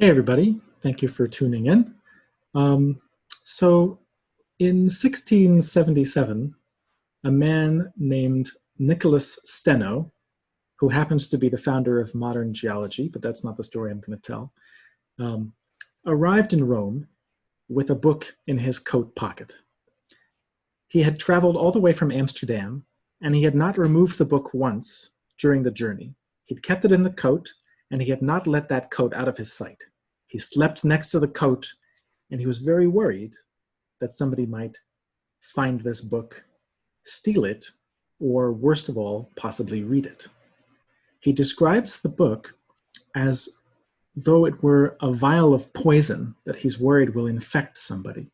Hey everybody, thank you for tuning in. So in 1677, a man named Nicholas Steno, who happens to be the founder of modern geology, but that's not the story I'm going to tell, um, arrived in Rome with a book in his coat pocket. He had traveled all the way from Amsterdam, and he had not removed the book once during the journey. He'd kept it in the coat, and he had not let that coat out of his sight. He slept next to the coat, and he was very worried that somebody might find this book, steal it, or worst of all, possibly read it. He describes the book as though it were a vial of poison that he's worried will infect somebody.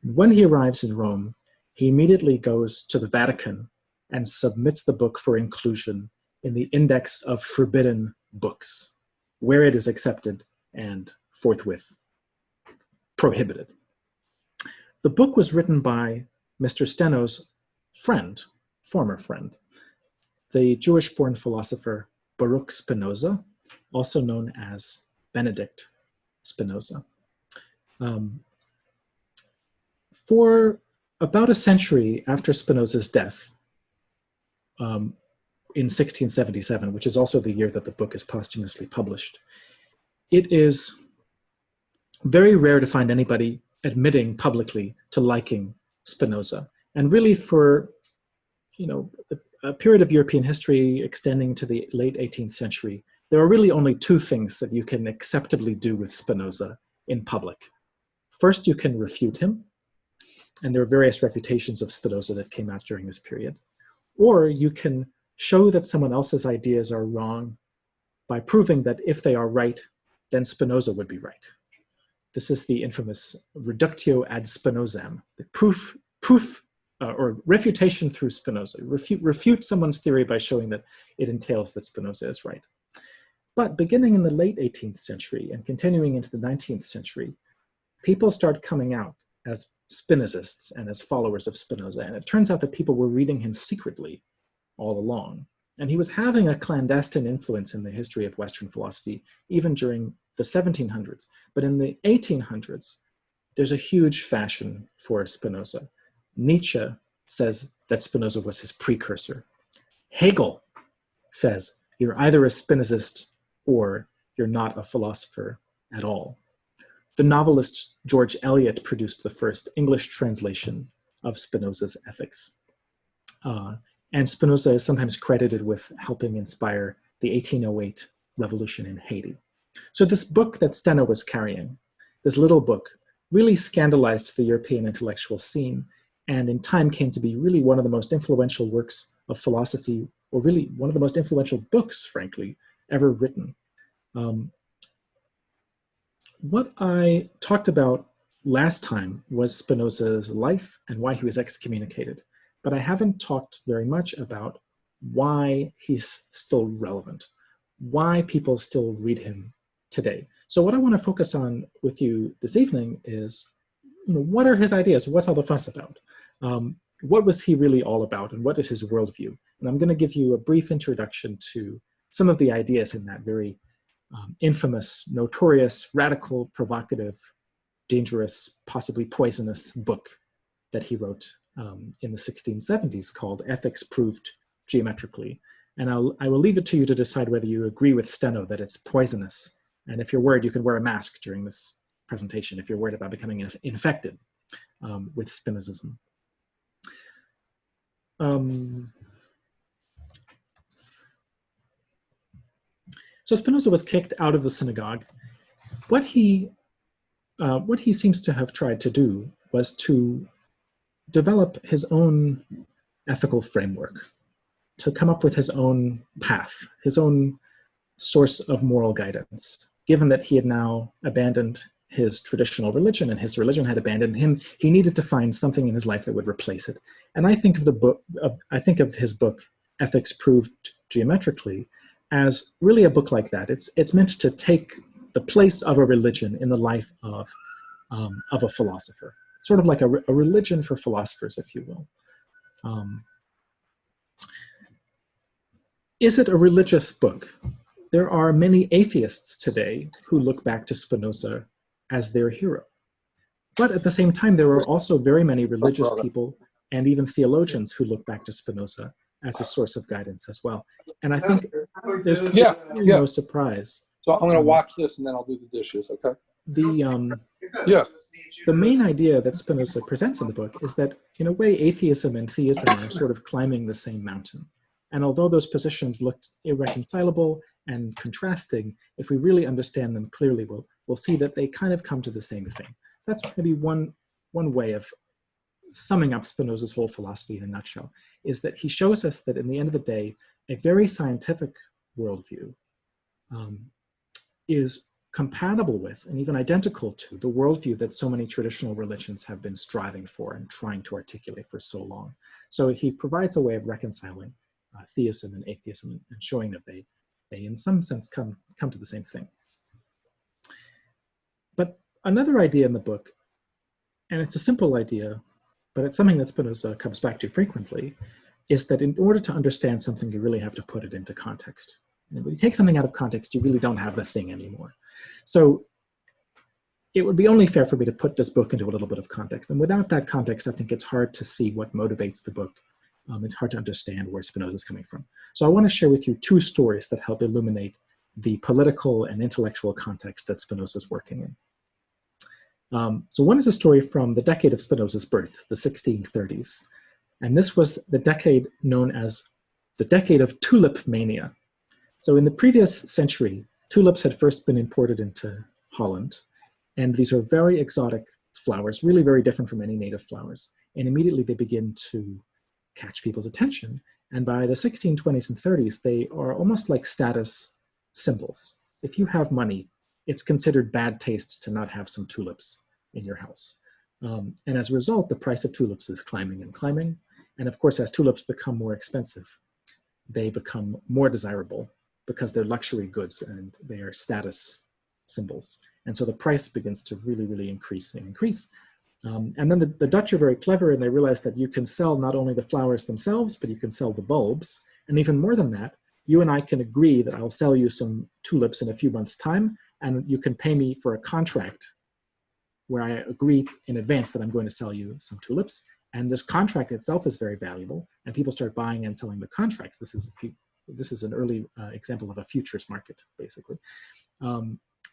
And when he arrives in Rome, he immediately goes to the Vatican and submits the book for inclusion in the Index of Forbidden Books, where it is accepted and forthwith prohibited. The book was written by Mr. Steno's friend, former friend, the Jewish-born philosopher Baruch Spinoza, also known as Benedict Spinoza. For about a century after Spinoza's death, in 1677, which is also the year that the book is posthumously published, it is very rare to find anybody admitting publicly to liking Spinoza. And really for, a period of European history extending to the late 18th century, there are really only two things that you can acceptably do with Spinoza in public. First, you can refute him, and there are various refutations of Spinoza that came out during this period. Or you can show that someone else's ideas are wrong by proving that if they are right, then Spinoza would be right. This is the infamous reductio ad Spinozam, the proof or refutation through Spinoza. Refute someone's theory by showing that it entails that Spinoza is right. But beginning in the late 18th century and continuing into the 19th century, people start coming out as Spinozists and as followers of Spinoza. And it turns out that people were reading him secretly all along. And he was having a clandestine influence in the history of Western philosophy, even during the 1700s. But in the 1800s, there's a huge fashion for Spinoza. Nietzsche says that Spinoza was his precursor. Hegel says you're either a Spinozist or you're not a philosopher at all. The novelist George Eliot produced the first English translation of Spinoza's Ethics. And Spinoza is sometimes credited with helping inspire the 1808 revolution in Haiti. So this book that Steno was carrying, this little book, really scandalized the European intellectual scene, and in time came to be really one of the most influential works of philosophy, or really one of the most influential books, frankly, ever written. What I talked about last time was Spinoza's life and why he was excommunicated, but I haven't talked very much about why he's still relevant, why people still read him today. So what I want to focus on with you this evening is, what are his ideas? What's all the fuss about? What was he really all about, and what is his worldview? And I'm going to give you a brief introduction to some of the ideas in that very infamous, notorious, radical, provocative, dangerous, possibly poisonous book that he wrote in the 1670s called Ethics Proved Geometrically. And I will leave it to you to decide whether you agree with Steno that it's poisonous. And if you're worried, you can wear a mask during this presentation if you're worried about becoming infected with Spinozism. So Spinoza was kicked out of the synagogue. What he seems to have tried to do was to develop his own ethical framework, to come up with his own path, his own source of moral guidance. Given that he had now abandoned his traditional religion and his religion had abandoned him, he needed to find something in his life that would replace it. And I think of his book, Ethics Proved Geometrically, as really a book like that. It's meant to take the place of a religion in the life of a philosopher, sort of like a religion for philosophers, if you will. Is it a religious book? there are many atheists today who look back to Spinoza as their hero. But at the same time, there are also very many religious people and even theologians who look back to Spinoza as a source of guidance as well. And I think there's really no surprise. So I'm going to watch this and then I'll do the dishes, okay? The main idea that Spinoza presents in the book is that, in a way, atheism and theism are sort of climbing the same mountain. And although those positions looked irreconcilable and contrasting, if we really understand them clearly, we'll see that they kind of come to the same thing. That's maybe one way of summing up Spinoza's whole philosophy in a nutshell, is that he shows us that in the end of the day, a very scientific worldview is compatible with and even identical to the worldview that so many traditional religions have been striving for and trying to articulate for so long. So he provides a way of reconciling theism and atheism and showing that they in some sense come to the same thing. But another idea in the book, and it's a simple idea, but it's something that Spinoza comes back to frequently, is that in order to understand something, you really have to put it into context. And when you take something out of context, you really don't have the thing anymore. So it would be only fair for me to put this book into a little bit of context. And without that context, I think it's hard to see what motivates the book. It's hard to understand where Spinoza is coming from. So I want to share with you two stories that help illuminate the political and intellectual context that Spinoza is working in. So one is a story from the decade of Spinoza's birth, the 1630s. And this was the decade known as the decade of tulip mania. So in the previous century, tulips had first been imported into Holland. And these are very exotic flowers, really very different from any native flowers. And immediately they begin to catch people's attention. And by the 1620s and 30s, they are almost like status symbols. If you have money, it's considered bad taste to not have some tulips in your house. And as a result, the price of tulips is climbing and climbing. And of course, as tulips become more expensive, they become more desirable because they're luxury goods and they are status symbols. And so the price begins to really, really increase and increase. And then the Dutch are very clever, and they realize that you can sell not only the flowers themselves, but you can sell the bulbs. And even more than that, you and I can agree that I'll sell you some tulips in a few months' time, and you can pay me for a contract where I agree in advance that I'm going to sell you some tulips. And this contract itself is very valuable, and people start buying and selling the contracts. This is an early example of a futures market, basically.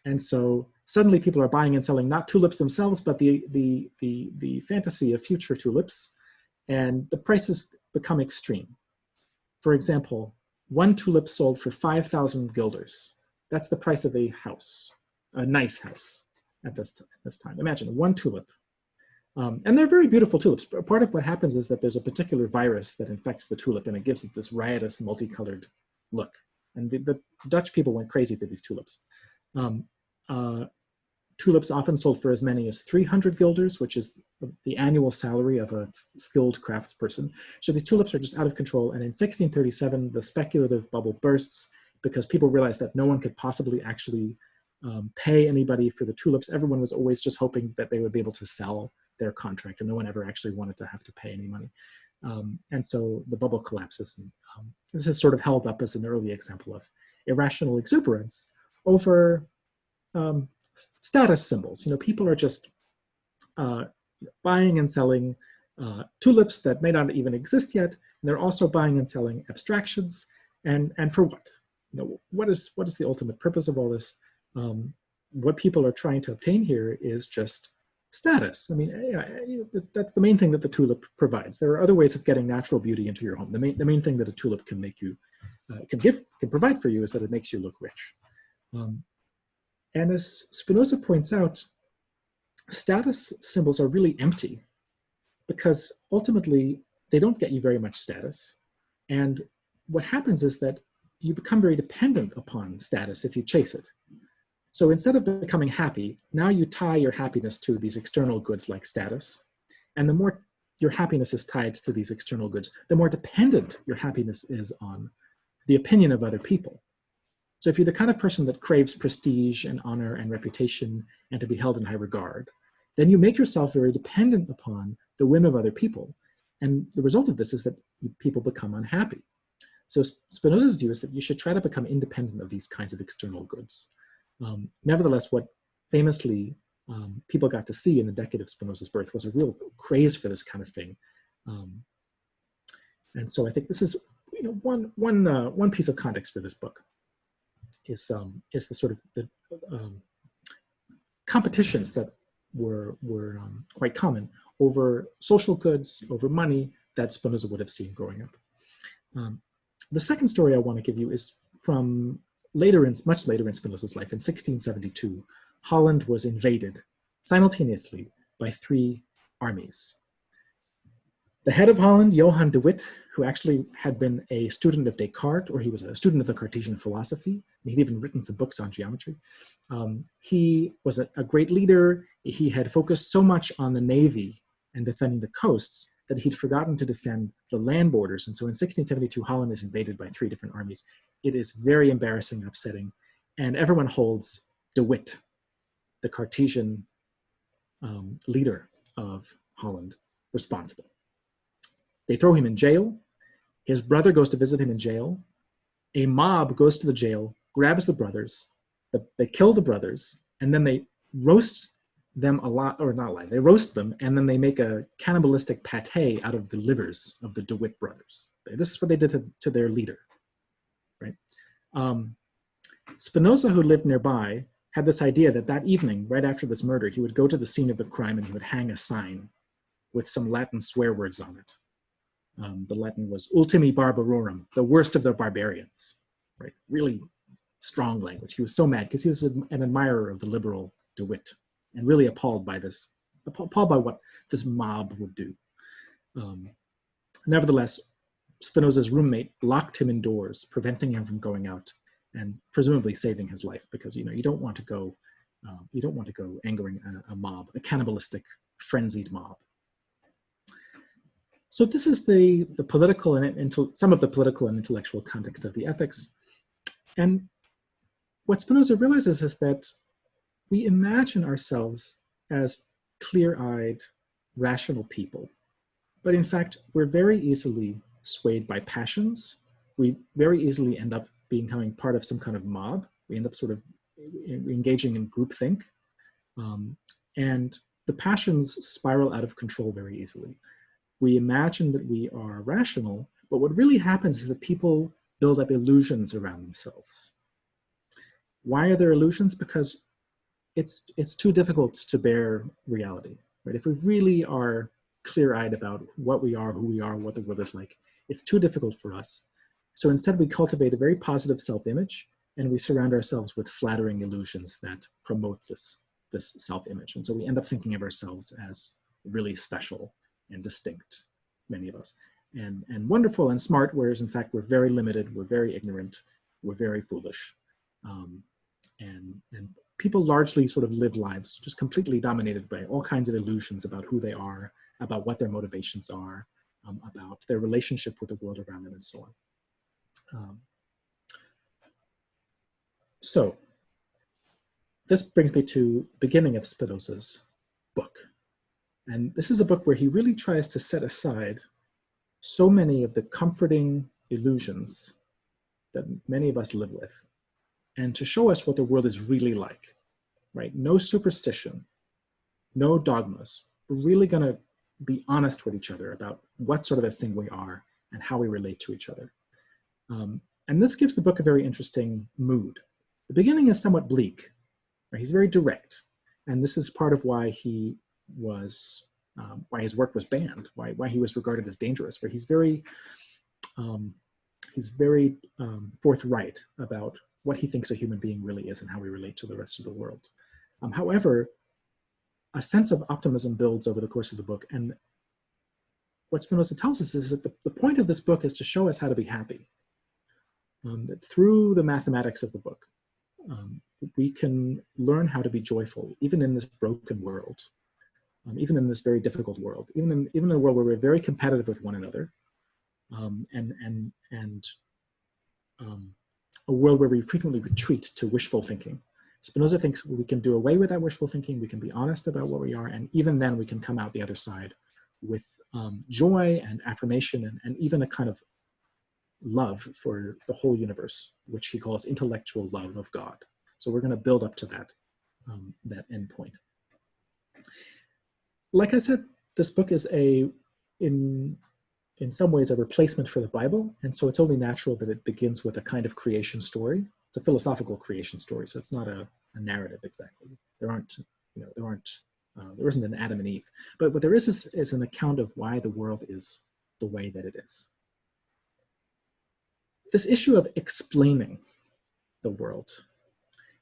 And so suddenly people are buying and selling not tulips themselves, but the fantasy of future tulips, and the prices become extreme. For example, one tulip sold for 5,000 guilders. That's the price of a house, a nice house at this time. Imagine one tulip. And they're very beautiful tulips. Part of what happens is that there's a particular virus that infects the tulip, and it gives it this riotous, multicolored look. And the Dutch people went crazy for these tulips. Tulips often sold for as many as 300 guilders, which is the annual salary of a skilled craftsperson. So these tulips are just out of control. And in 1637, the speculative bubble bursts because people realized that no one could possibly actually pay anybody for the tulips. Everyone was always just hoping that they would be able to sell their contract, and no one ever actually wanted to have to pay any money. And so the bubble collapses. And this is sort of held up as an early example of irrational exuberance over status symbols. You know, people are just buying and selling tulips that may not even exist yet. And they're also buying and selling abstractions. And for what? You know, what is the ultimate purpose of all this? What people are trying to obtain here is just status. I mean, that's the main thing that the tulip provides. There are other ways of getting natural beauty into your home. The main thing that a tulip can make you, can provide for you is that it makes you look rich. And as Spinoza points out, status symbols are really empty because ultimately they don't get you very much status. And what happens is that you become very dependent upon status if you chase it. So instead of becoming happy, now you tie your happiness to these external goods like status. And the more your happiness is tied to these external goods, the more dependent your happiness is on the opinion of other people. So if you're the kind of person that craves prestige and honor and reputation and to be held in high regard, then you make yourself very dependent upon the whim of other people. And the result of this is that people become unhappy. So Spinoza's view is that you should try to become independent of these kinds of external goods. Nevertheless, what famously people got to see in the decade of Spinoza's birth was a real craze for this kind of thing. And so I think this is one piece of context for this book is the sort of the competitions that were quite common over social goods, over money that Spinoza would have seen growing up. The second story I want to give you is from much later in Spinoza's life. In 1672, Holland was invaded simultaneously by 3 armies. The head of Holland, Johann de Witt, who actually had been a student of Descartes, or he was a student of the Cartesian philosophy, and he'd even written some books on geometry. He was a great leader. He had focused so much on the navy and defending the coasts that he'd forgotten to defend the land borders. And so in 1672, Holland is invaded by 3 different armies. It is very embarrassing and upsetting. And everyone holds de Witt, the Cartesian leader of Holland, responsible. They throw him in jail. His brother goes to visit him in jail. A mob goes to the jail, grabs the brothers. They kill the brothers, and then they roast them alive, or not alive. They roast them, and then they make a cannibalistic pate out of the livers of the de Witt brothers. This is what they did to their leader, right? Spinoza, who lived nearby, had this idea that evening, right after this murder, he would go to the scene of the crime and he would hang a sign with some Latin swear words on it. The Latin was ultimi barbarorum, the worst of the barbarians, right? Really strong language. He was so mad because he was an admirer of the liberal de Witt and really appalled by what this mob would do. Nevertheless, Spinoza's roommate locked him indoors, preventing him from going out and presumably saving his life, because you don't want to go angering a mob, a cannibalistic, frenzied mob. So this is the political and some of the political and intellectual context of the ethics. And what Spinoza realizes is that we imagine ourselves as clear-eyed, rational people. But in fact, we're very easily swayed by passions. We very easily end up becoming part of some kind of mob. We end up sort of engaging in groupthink. And the passions spiral out of control very easily. We imagine that we are rational, but what really happens is that people build up illusions around themselves. Why are there illusions? Because it's too difficult to bear reality, right? If we really are clear-eyed about what we are, who we are, what the world is like, it's too difficult for us. So instead we cultivate a very positive self-image, and we surround ourselves with flattering illusions that promote this self-image. And so we end up thinking of ourselves as really special and distinct, many of us, and wonderful and smart, whereas in fact we're very limited, we're very ignorant, we're very foolish. And people largely sort of live lives just completely dominated by all kinds of illusions about who they are, about what their motivations are, about their relationship with the world around them, and so on. So this brings me to the beginning of Spinoza's book. And this is a book where he really tries to set aside so many of the comforting illusions that many of us live with, and to show us what the world is really like, right? No superstition, no dogmas. We're really going to be honest with each other about what sort of a thing we are and how we relate to each other. And this gives the book a very interesting mood. The beginning is somewhat bleak, right? He's very direct. And this is part of why why his work was banned, why he was regarded as dangerous, where he's very forthright about what he thinks a human being really is and how we relate to the rest of the world. However, a sense of optimism builds over the course of the book. And what Spinoza tells us is that the point of this book is to show us how to be happy. That through the mathematics of the book, we can learn how to be joyful, even in this broken world, even in this very difficult world, even in a world where we're very competitive with one another, and a world where we frequently retreat to wishful thinking. Spinoza thinks we can do away with that wishful thinking, we can be honest about what we are, and even then we can come out the other side with joy and affirmation and even a kind of love for the whole universe, which he calls intellectual love of God. So we're going to build up to that endpoint. Like I said, this book is in some ways a replacement for the Bible, and so it's only natural that it begins with a kind of creation story. It's a philosophical creation story, so it's not a narrative exactly. There isn't an Adam and Eve, but what there is an account of why the world is the way that it is. This issue of explaining the world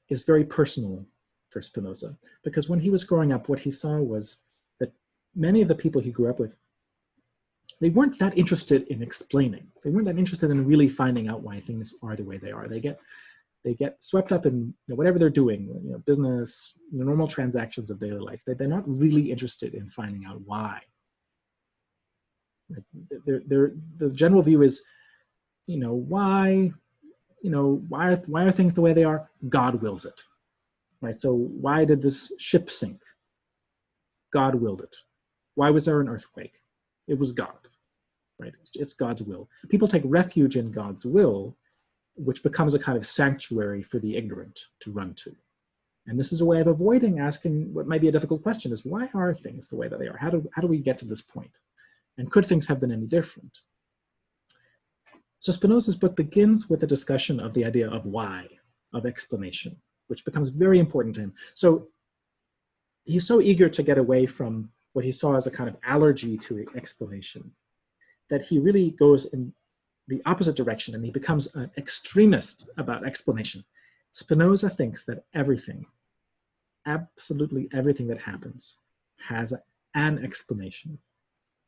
is very personal for Spinoza, because when he was growing up, what he saw was that many of the people he grew up with, they weren't that interested in explaining. They weren't that interested in really finding out why things are the way they are. They get swept up in whatever they're doing, business, normal transactions of daily life. They're not really interested in finding out why. The general view is, why are things the way they are? God wills it, right? So why did this ship sink? God willed it. Why was there an earthquake? It was God, right? It's God's will. People take refuge in God's will, which becomes a kind of sanctuary for the ignorant to run to. And this is a way of avoiding asking what might be a difficult question, is why are things the way that they are? How do we get to this point? And could things have been any different? So Spinoza's book begins with a discussion of the idea of why, of explanation, which becomes very important to him. So he's so eager to get away from what he saw as a kind of allergy to explanation that he really goes in the opposite direction, and he becomes an extremist about explanation. Spinoza thinks that everything, absolutely everything that happens, has an explanation.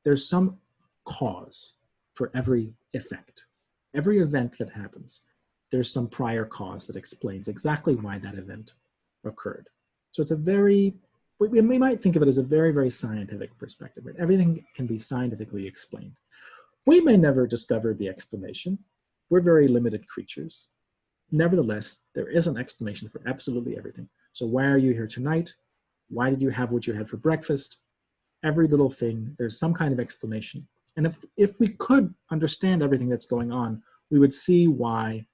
There's some cause for every effect. Every event that happens, there's some prior cause that explains exactly why that event occurred. So it's we might think of it as a very, very scientific perspective, right? Everything can be scientifically explained. We may never discover the explanation. We're very limited creatures. Nevertheless, there is an explanation for absolutely everything. So why are you here tonight? Why did you have what you had for breakfast? Every little thing, there's some kind of explanation. And if we could understand everything that's going on, we would see why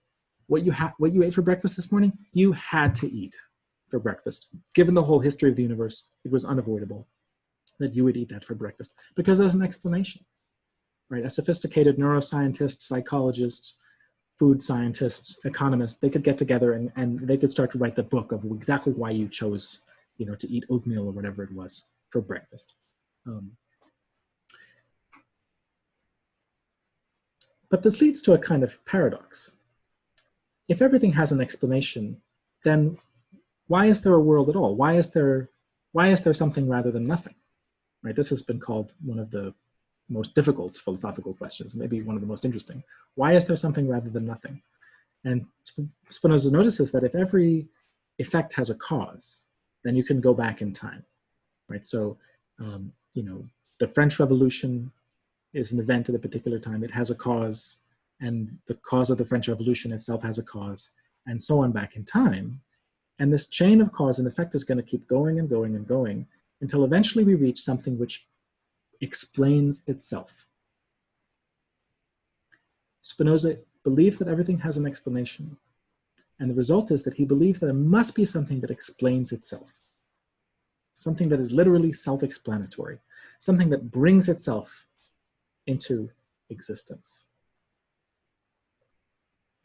what you ate for breakfast this morning, you had to eat for breakfast. Given the whole history of the universe, it was unavoidable that you would eat that for breakfast, because there's an explanation, right? A sophisticated neuroscientist, psychologist, food scientists, economists, they could get together and they could start to write the book of exactly why you chose, to eat oatmeal or whatever it was for breakfast. But this leads to a kind of paradox. If everything has an explanation, then why is there a world at all? Why is there something rather than nothing? Right? This has been called one of the most difficult philosophical questions, maybe one of the most interesting. Why is there something rather than nothing? And Spinoza notices that if every effect has a cause, then you can go back in time, right? So, the French Revolution is an event at a particular time. It has a cause, and the cause of the French Revolution itself has a cause, and so on back in time. And this chain of cause and effect is going to keep going and going and going until eventually we reach something which explains itself. Spinoza believes that everything has an explanation, and the result is that he believes that there must be something that explains itself, something that is literally self-explanatory, something that brings itself into existence.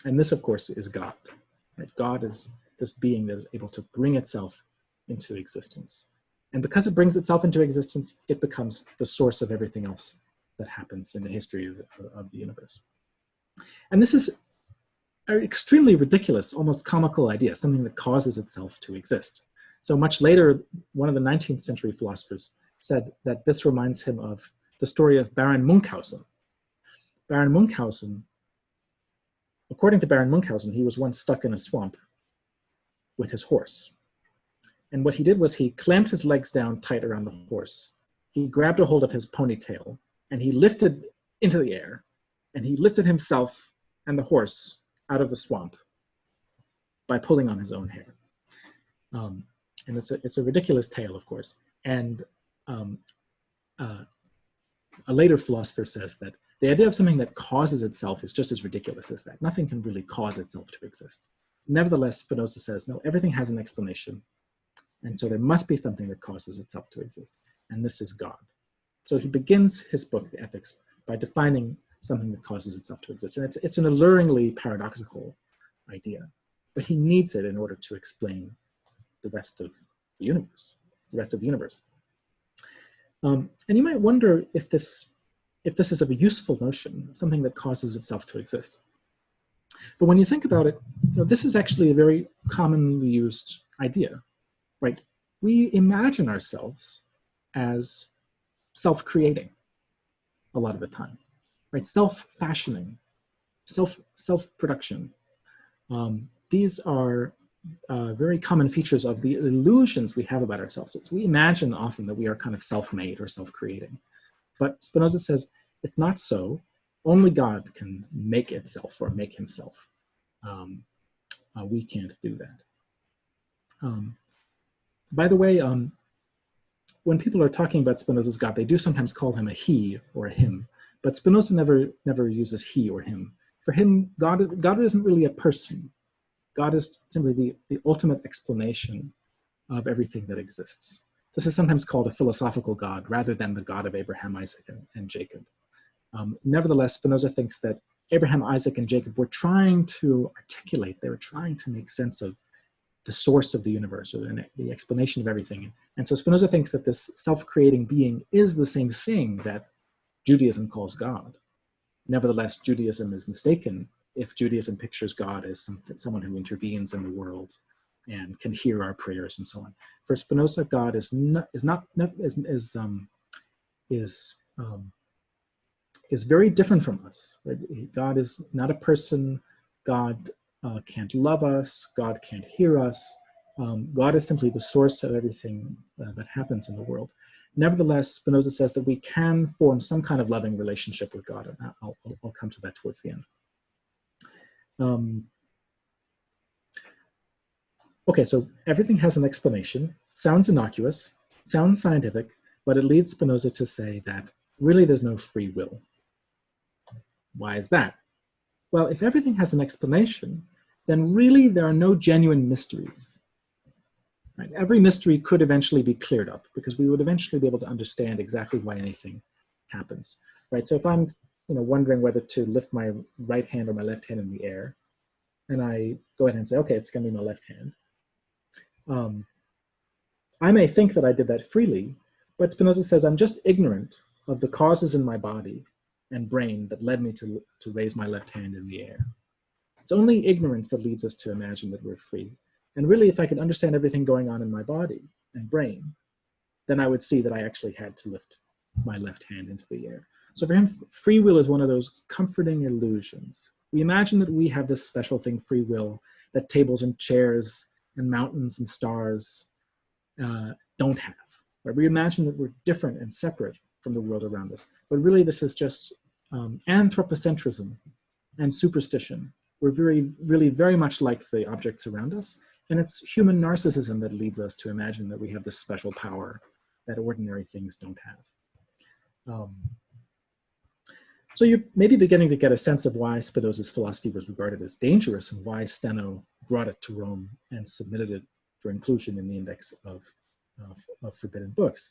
And this, of course, is God. Right? God is this being that is able to bring itself into existence. And because it brings itself into existence, it becomes the source of everything else that happens in the history of the universe. And this is an extremely ridiculous, almost comical idea, something that causes itself to exist. So much later, one of the 19th century philosophers said that this reminds him of the story of Baron Munchausen. Baron Munchausen, according to Baron Munchausen, he was once stuck in a swamp with his horse. And what he did was he clamped his legs down tight around the horse. He grabbed a hold of his ponytail and he lifted into the air, and he lifted himself and the horse out of the swamp by pulling on his own hair. And it's a ridiculous tale, of course. And a later philosopher says that The idea of something that causes itself is just as ridiculous as that. Nothing can really cause itself to exist. Nevertheless, Spinoza says, no, everything has an explanation. And so there must be something that causes itself to exist. And this is God. So he begins his book, The Ethics, by defining something that causes itself to exist. And it's an alluringly paradoxical idea, but he needs it in order to explain the rest of the universe, and you might wonder if this is of a useful notion, something that causes itself to exist. But when you think about it, this is actually a very commonly used idea, right? We imagine ourselves as self-creating a lot of the time, right? Self-fashioning, self-production. These are very common features of the illusions we have about ourselves. We imagine often that we are kind of self-made or self-creating. But Spinoza says it's not so. Only God can make itself or make himself. We can't do that. By the way, when people are talking about Spinoza's God, they do sometimes call him a he or a him, but Spinoza never uses he or him. For him, God isn't really a person. God is simply the ultimate explanation of everything that exists. This is sometimes called a philosophical God rather than the God of Abraham, Isaac, and Jacob. Nevertheless, Spinoza thinks that Abraham, Isaac, and Jacob were trying to articulate, they were trying to make sense of the source of the universe, or the explanation of everything. And so Spinoza thinks that this self-creating being is the same thing that Judaism calls God. Nevertheless, Judaism is mistaken if Judaism pictures God as someone who intervenes in the world and can hear our prayers and so on. For Spinoza, God is very different from us. Right? God is not a person. God can't love us. God can't hear us. God is simply the source of everything that happens in the world. Nevertheless, Spinoza says that we can form some kind of loving relationship with God, and I'll come to that towards the end. Okay, so everything has an explanation. Sounds innocuous, sounds scientific, but it leads Spinoza to say that really there's no free will. Why is that? Well, if everything has an explanation, then really there are no genuine mysteries. Right? Every mystery could eventually be cleared up because we would eventually be able to understand exactly why anything happens. Right? So if I'm wondering whether to lift my right hand or my left hand in the air, and I go ahead and say, okay, it's going to be my left hand. I may think that I did that freely, but Spinoza says I'm just ignorant of the causes in my body and brain that led me to raise my left hand in the air. It's only ignorance that leads us to imagine that we're free. And really, if I could understand everything going on in my body and brain, then I would see that I actually had to lift my left hand into the air. So for him, free will is one of those comforting illusions. We imagine that we have this special thing, free will, that tables and chairs and mountains and stars don't have. Right? We imagine that we're different and separate from the world around us. But really, this is just anthropocentrism and superstition. We're really very much like the objects around us. And it's human narcissism that leads us to imagine that we have this special power that ordinary things don't have. So you're maybe beginning to get a sense of why Spinoza's philosophy was regarded as dangerous and why Steno brought it to Rome and submitted it for inclusion in the index of forbidden books.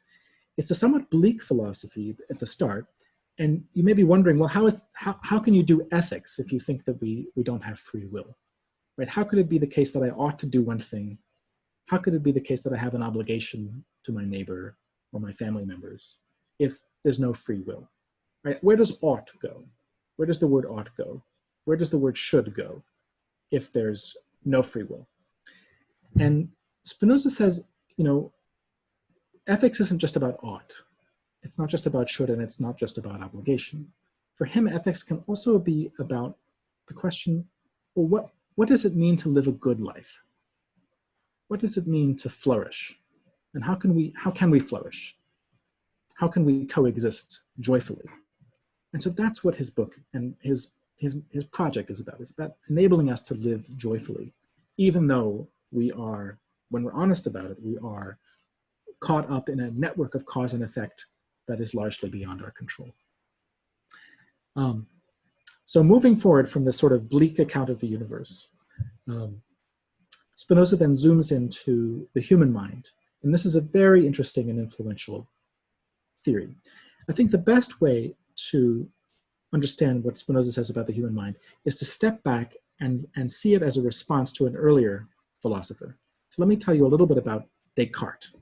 It's a somewhat bleak philosophy at the start, and you may be wondering, well, how can you do ethics if you think that we don't have free will? Right? How could it be the case that I ought to do one thing? How could it be the case that I have an obligation to my neighbor or my family members if there's no free will? Right? Where does ought go? Where does the word ought go? Where does the word should go if there's no free will? And Spinoza says, ethics isn't just about ought. It's not just about should, and it's not just about obligation. For him, ethics can also be about the question, well, what does it mean to live a good life? What does it mean to flourish? And how can we flourish? How can we coexist joyfully? And so that's what his book and his project is about. It's about enabling us to live joyfully, even though we are, when we're honest about it, we are caught up in a network of cause and effect that is largely beyond our control. So moving forward from this sort of bleak account of the universe, Spinoza then zooms into the human mind. And this is a very interesting and influential theory. I think the best way to understand what Spinoza says about the human mind is to step back and see it as a response to an earlier philosopher. So let me tell you a little bit about Descartes.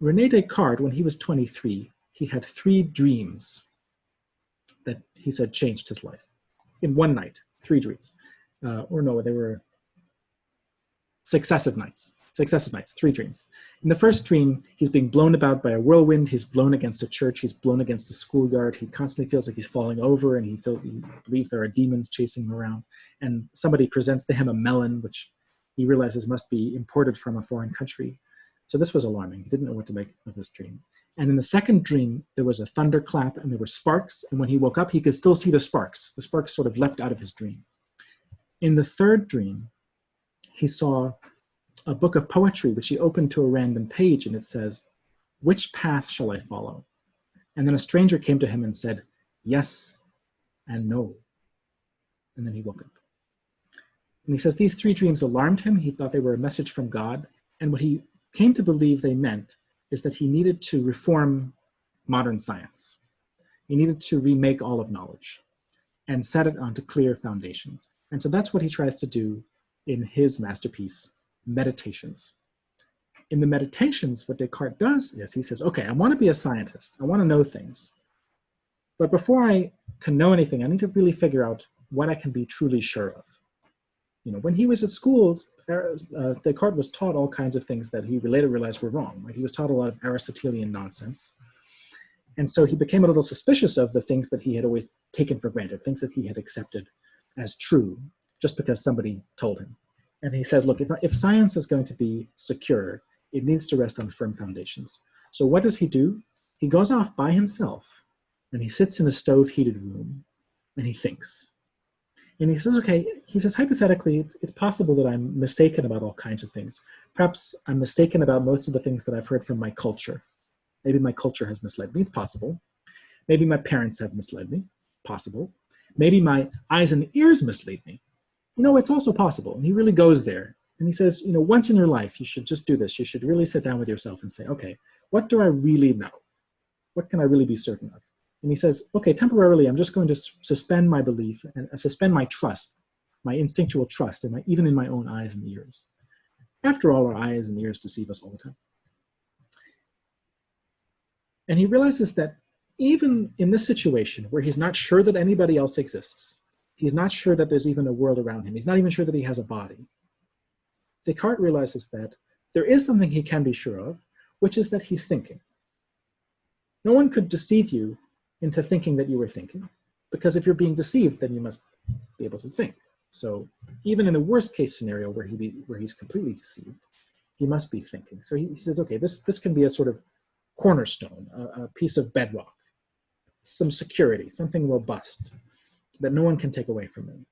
René Descartes, when he was 23, he had 3 dreams that he said changed his life. In one night, 3 dreams. Or no, they were successive nights, 3 dreams. In the first dream, he's being blown about by a whirlwind, he's blown against a church, he's blown against the schoolyard, he constantly feels like he's falling over, and he believes there are demons chasing him around. And somebody presents to him a melon, which he realizes must be imported from a foreign country. So this was alarming. He didn't know what to make of this dream. And in the second dream, there was a thunderclap and there were sparks. And when he woke up, he could still see the sparks. The sparks sort of leapt out of his dream. In the third dream, he saw a book of poetry, which he opened to a random page, and it says, "Which path shall I follow?" And then a stranger came to him and said, "Yes and no." And then he woke up. And he says these 3 dreams alarmed him. He thought they were a message from God. And what he came to believe they meant is that he needed to reform modern science. He needed to remake all of knowledge and set it onto clear foundations. And so that's what he tries to do in his masterpiece, Meditations. In the Meditations, what Descartes does is he says, okay, I want to be a scientist. I want to know things. But before I can know anything, I need to really figure out what I can be truly sure of. When he was at school, Descartes was taught all kinds of things that he later realized were wrong. Right? He was taught a lot of Aristotelian nonsense. And so he became a little suspicious of the things that he had always taken for granted, things that he had accepted as true, just because somebody told him. And he says, look, if science is going to be secure, it needs to rest on firm foundations. So what does he do? He goes off by himself, and he sits in a stove-heated room, and he thinks. And he says, okay, he says, hypothetically, it's possible that I'm mistaken about all kinds of things. Perhaps I'm mistaken about most of the things that I've heard from my culture. Maybe my culture has misled me. It's possible. Maybe my parents have misled me. Possible. Maybe my eyes and ears mislead me. It's also possible. And he really goes there. And he says, once in your life, you should just do this. You should really sit down with yourself and say, okay, what do I really know? What can I really be certain of? And he says, okay, temporarily, I'm just going to suspend my belief and suspend my trust, my instinctual trust, even in my own eyes and ears. After all, our eyes and ears deceive us all the time. And he realizes that even in this situation where he's not sure that anybody else exists, he's not sure that there's even a world around him, he's not even sure that he has a body, Descartes realizes that there is something he can be sure of, which is that he's thinking. No one could deceive you into thinking that you were thinking, because if you're being deceived, then you must be able to think. So even in the worst case scenario where he's completely deceived, he must be thinking. So he says, okay, this can be a sort of cornerstone, a piece of bedrock, some security, something robust that no one can take away from him.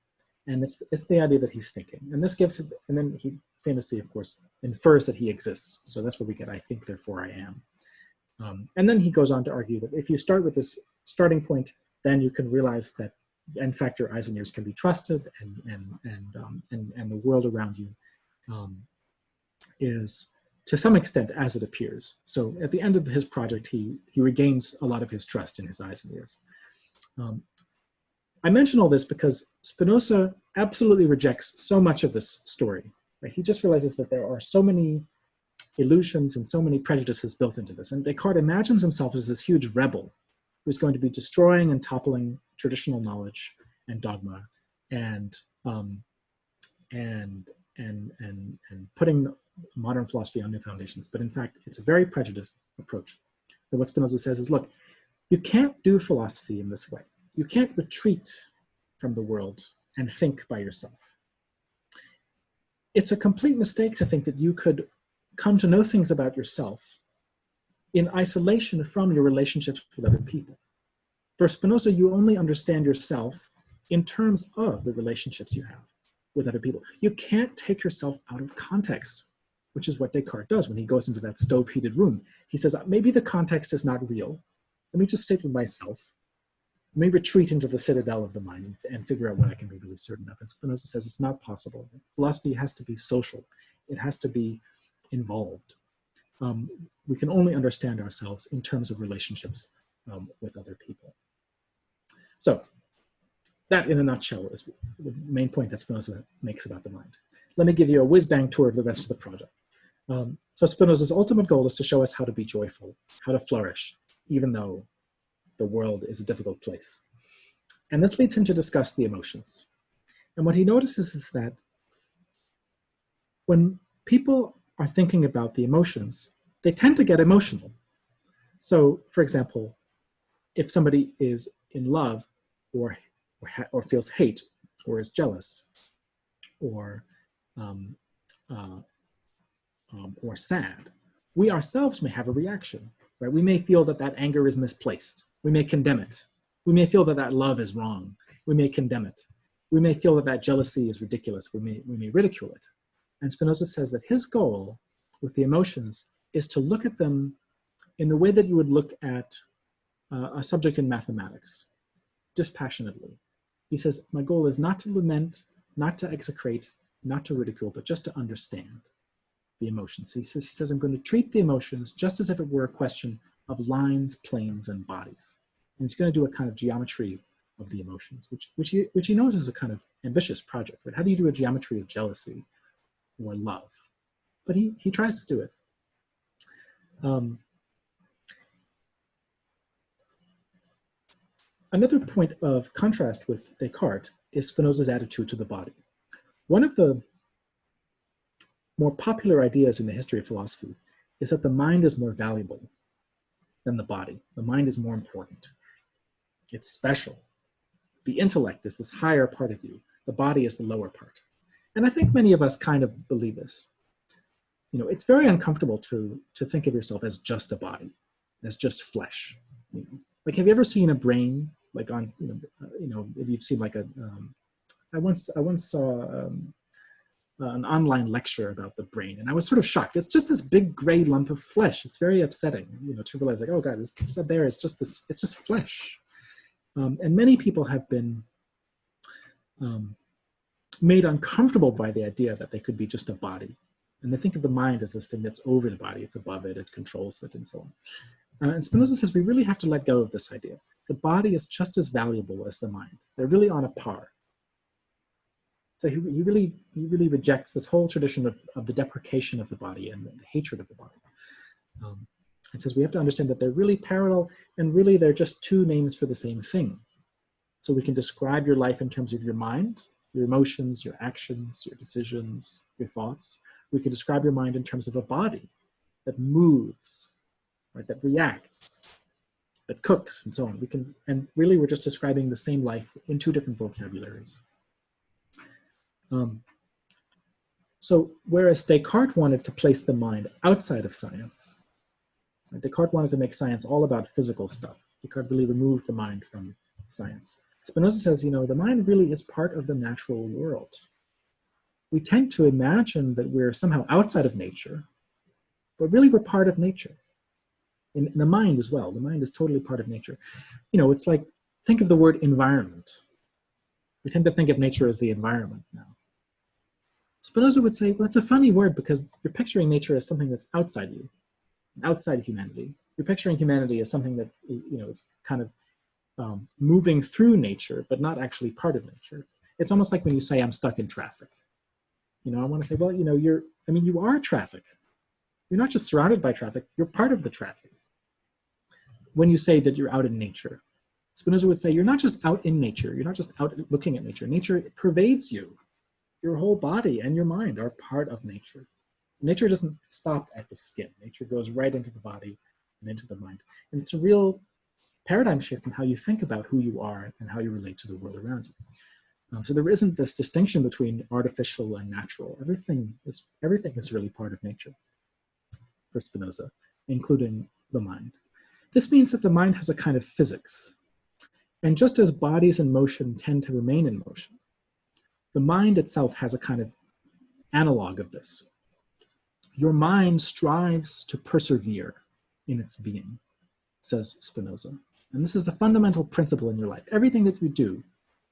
And it's the idea that he's thinking. And this gives him, and then he famously, of course, infers that he exists. So that's where we get, I think, therefore I am. And then he goes on to argue that if you start with this starting point, then you can realize that, in fact, your eyes and ears can be trusted, and the world around you is, to some extent, as it appears. So at the end of his project, he regains a lot of his trust in his eyes and ears. I mention all this because Spinoza absolutely rejects so much of this story. Right? He just realizes that there are so many illusions and so many prejudices built into this. And Descartes imagines himself as this huge rebel who's going to be destroying and toppling traditional knowledge and dogma and putting modern philosophy on new foundations. But in fact, it's a very prejudiced approach. And what Spinoza says is, look, you can't do philosophy in this way. You can't retreat from the world and think by yourself. It's a complete mistake to think that you could come to know things about yourself in isolation from your relationships with other people. For Spinoza, you only understand yourself in terms of the relationships you have with other people. You can't take yourself out of context, which is what Descartes does when he goes into that stove-heated room. He says, maybe the context is not real. Let me just sit with myself Let me retreat into the citadel of the mind and figure out what I can be really certain of. And Spinoza says it's not possible. Philosophy has to be social. It has to be involved. We can only understand ourselves in terms of relationships with other people. So that, in a nutshell, is the main point that Spinoza makes about the mind. Let me give you a whiz-bang tour of the rest of the project. So Spinoza's ultimate goal is to show us how to be joyful, how to flourish, even though the world is a difficult place. And this leads him to discuss the emotions. And what he notices is that when people are thinking about the emotions, they tend to get emotional. So, for example, if somebody is in love or feels hate or is jealous or sad, we ourselves may have a reaction, right? We may feel that that anger is misplaced. We may condemn it. We may feel that that love is wrong. We may condemn it. We may feel that that jealousy is ridiculous. We may ridicule it. And Spinoza says that his goal with the emotions is to look at them in the way that you would look at a subject in mathematics, dispassionately. He says, my goal is not to lament, not to execrate, not to ridicule, but just to understand the emotions. He says, I'm going to treat the emotions just as if it were a question of lines, planes, and bodies. And he's going to do a kind of geometry of the emotions, which he knows is a kind of ambitious project. But how do you do a geometry of jealousy or love? But he tries to do it. Another point of contrast with Descartes is Spinoza's attitude to the body. One of the more popular ideas in the history of philosophy is that the mind is more valuable than the body. The mind is more important. It's special. The intellect is this higher part of you. The body is the lower part. And I think many of us kind of believe this. You know, it's very uncomfortable to think of yourself as just a body, as just flesh. You know? Like, have you ever seen a brain, like on, if you've seen like I once saw an online lecture about the brain, and I was sort of shocked. It's just this big gray lump of flesh. It's very upsetting, to realize like, oh God, this up there is just this. It's just flesh. And many people have been made uncomfortable by the idea that they could be just a body, and they think of the mind as this thing that's over the body. It's above it. It controls it, and so on. And Spinoza says we really have to let go of this idea. The body is just as valuable as the mind. They're really on a par. So he really rejects this whole tradition of the deprecation of the body and the hatred of the body. And says we have to understand that they're really parallel, and really they're just two names for the same thing. So we can describe your life in terms of your mind, your emotions, your actions, your decisions, your thoughts. We can describe your mind in terms of a body that moves, right, that reacts, that cooks, and so on. And really we're just describing the same life in two different vocabularies. So whereas Descartes wanted to place the mind outside of science, right, Descartes wanted to make science all about physical stuff. Descartes really removed the mind from science. Spinoza says, the mind really is part of the natural world. We tend to imagine that we're somehow outside of nature, but really we're part of nature. In the mind as well. The mind is totally part of nature. It's like, think of the word environment. We tend to think of nature as the environment now. Spinoza would say, well, it's a funny word because you're picturing nature as something that's outside you, outside humanity. You're picturing humanity as something that, is kind of moving through nature, but not actually part of nature. It's almost like when you say, I'm stuck in traffic. I want to say, well, you are traffic. You're not just surrounded by traffic, you're part of the traffic. When you say that you're out in nature, Spinoza would say, you're not just out in nature, you're not just out looking at nature. Nature pervades you. Your whole body and your mind are part of nature. Nature doesn't stop at the skin. Nature goes right into the body and into the mind. And it's a real paradigm shift in how you think about who you are and how you relate to the world around you. So there isn't this distinction between artificial and natural. Everything is really part of nature for Spinoza, including the mind. This means that the mind has a kind of physics. And just as bodies in motion tend to remain in motion, the mind itself has a kind of analog of this. Your mind strives to persevere in its being, says Spinoza. And this is the fundamental principle in your life. Everything that you do,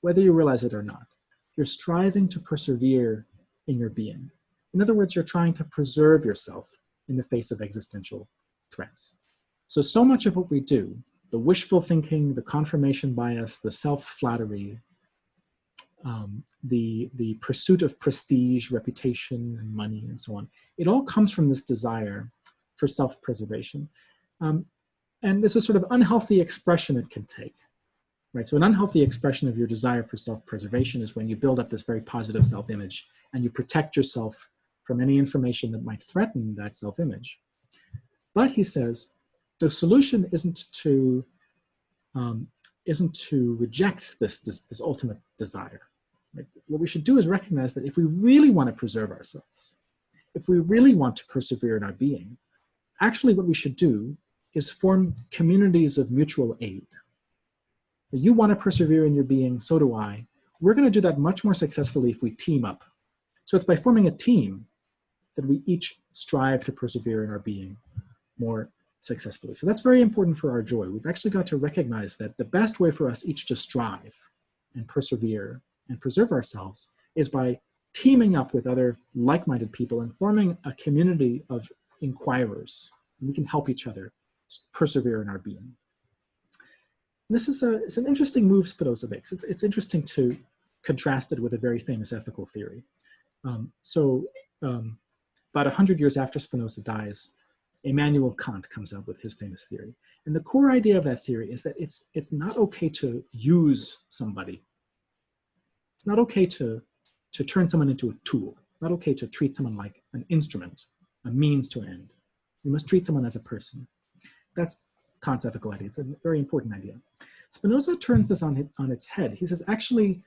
whether you realize it or not, you're striving to persevere in your being. In other words, you're trying to preserve yourself in the face of existential threats. So much of what we do, the wishful thinking, the confirmation bias, the self-flattery, the pursuit of prestige, reputation, and money, and so on, it all comes from this desire for self-preservation. And this is sort of unhealthy expression it can take. Right, so an unhealthy expression of your desire for self-preservation is when you build up this very positive self-image and you protect yourself from any information that might threaten that self-image. But he says, the solution isn't to reject this ultimate desire. Right? What we should do is recognize that if we really want to preserve ourselves, if we really want to persevere in our being, actually what we should do is form communities of mutual aid. You want to persevere in your being, so do I. We're going to do that much more successfully if we team up. So it's by forming a team that we each strive to persevere in our being more successfully. So that's very important for our joy. We've actually got to recognize that the best way for us each to strive and persevere and preserve ourselves is by teaming up with other like-minded people and forming a community of inquirers. We can help each other persevere in our being. This is it's an interesting move Spinoza makes. It's interesting to contrast it with a very famous ethical theory. About 100 years after Spinoza dies, Immanuel Kant comes out with his famous theory. And the core idea of that theory is that it's not okay to use somebody. It's not okay to turn someone into a tool. Not okay to treat someone like an instrument, a means to an end. You must treat someone as a person. That's Kant's ethical idea. It's a very important idea. Spinoza turns this on its head. He says, actually,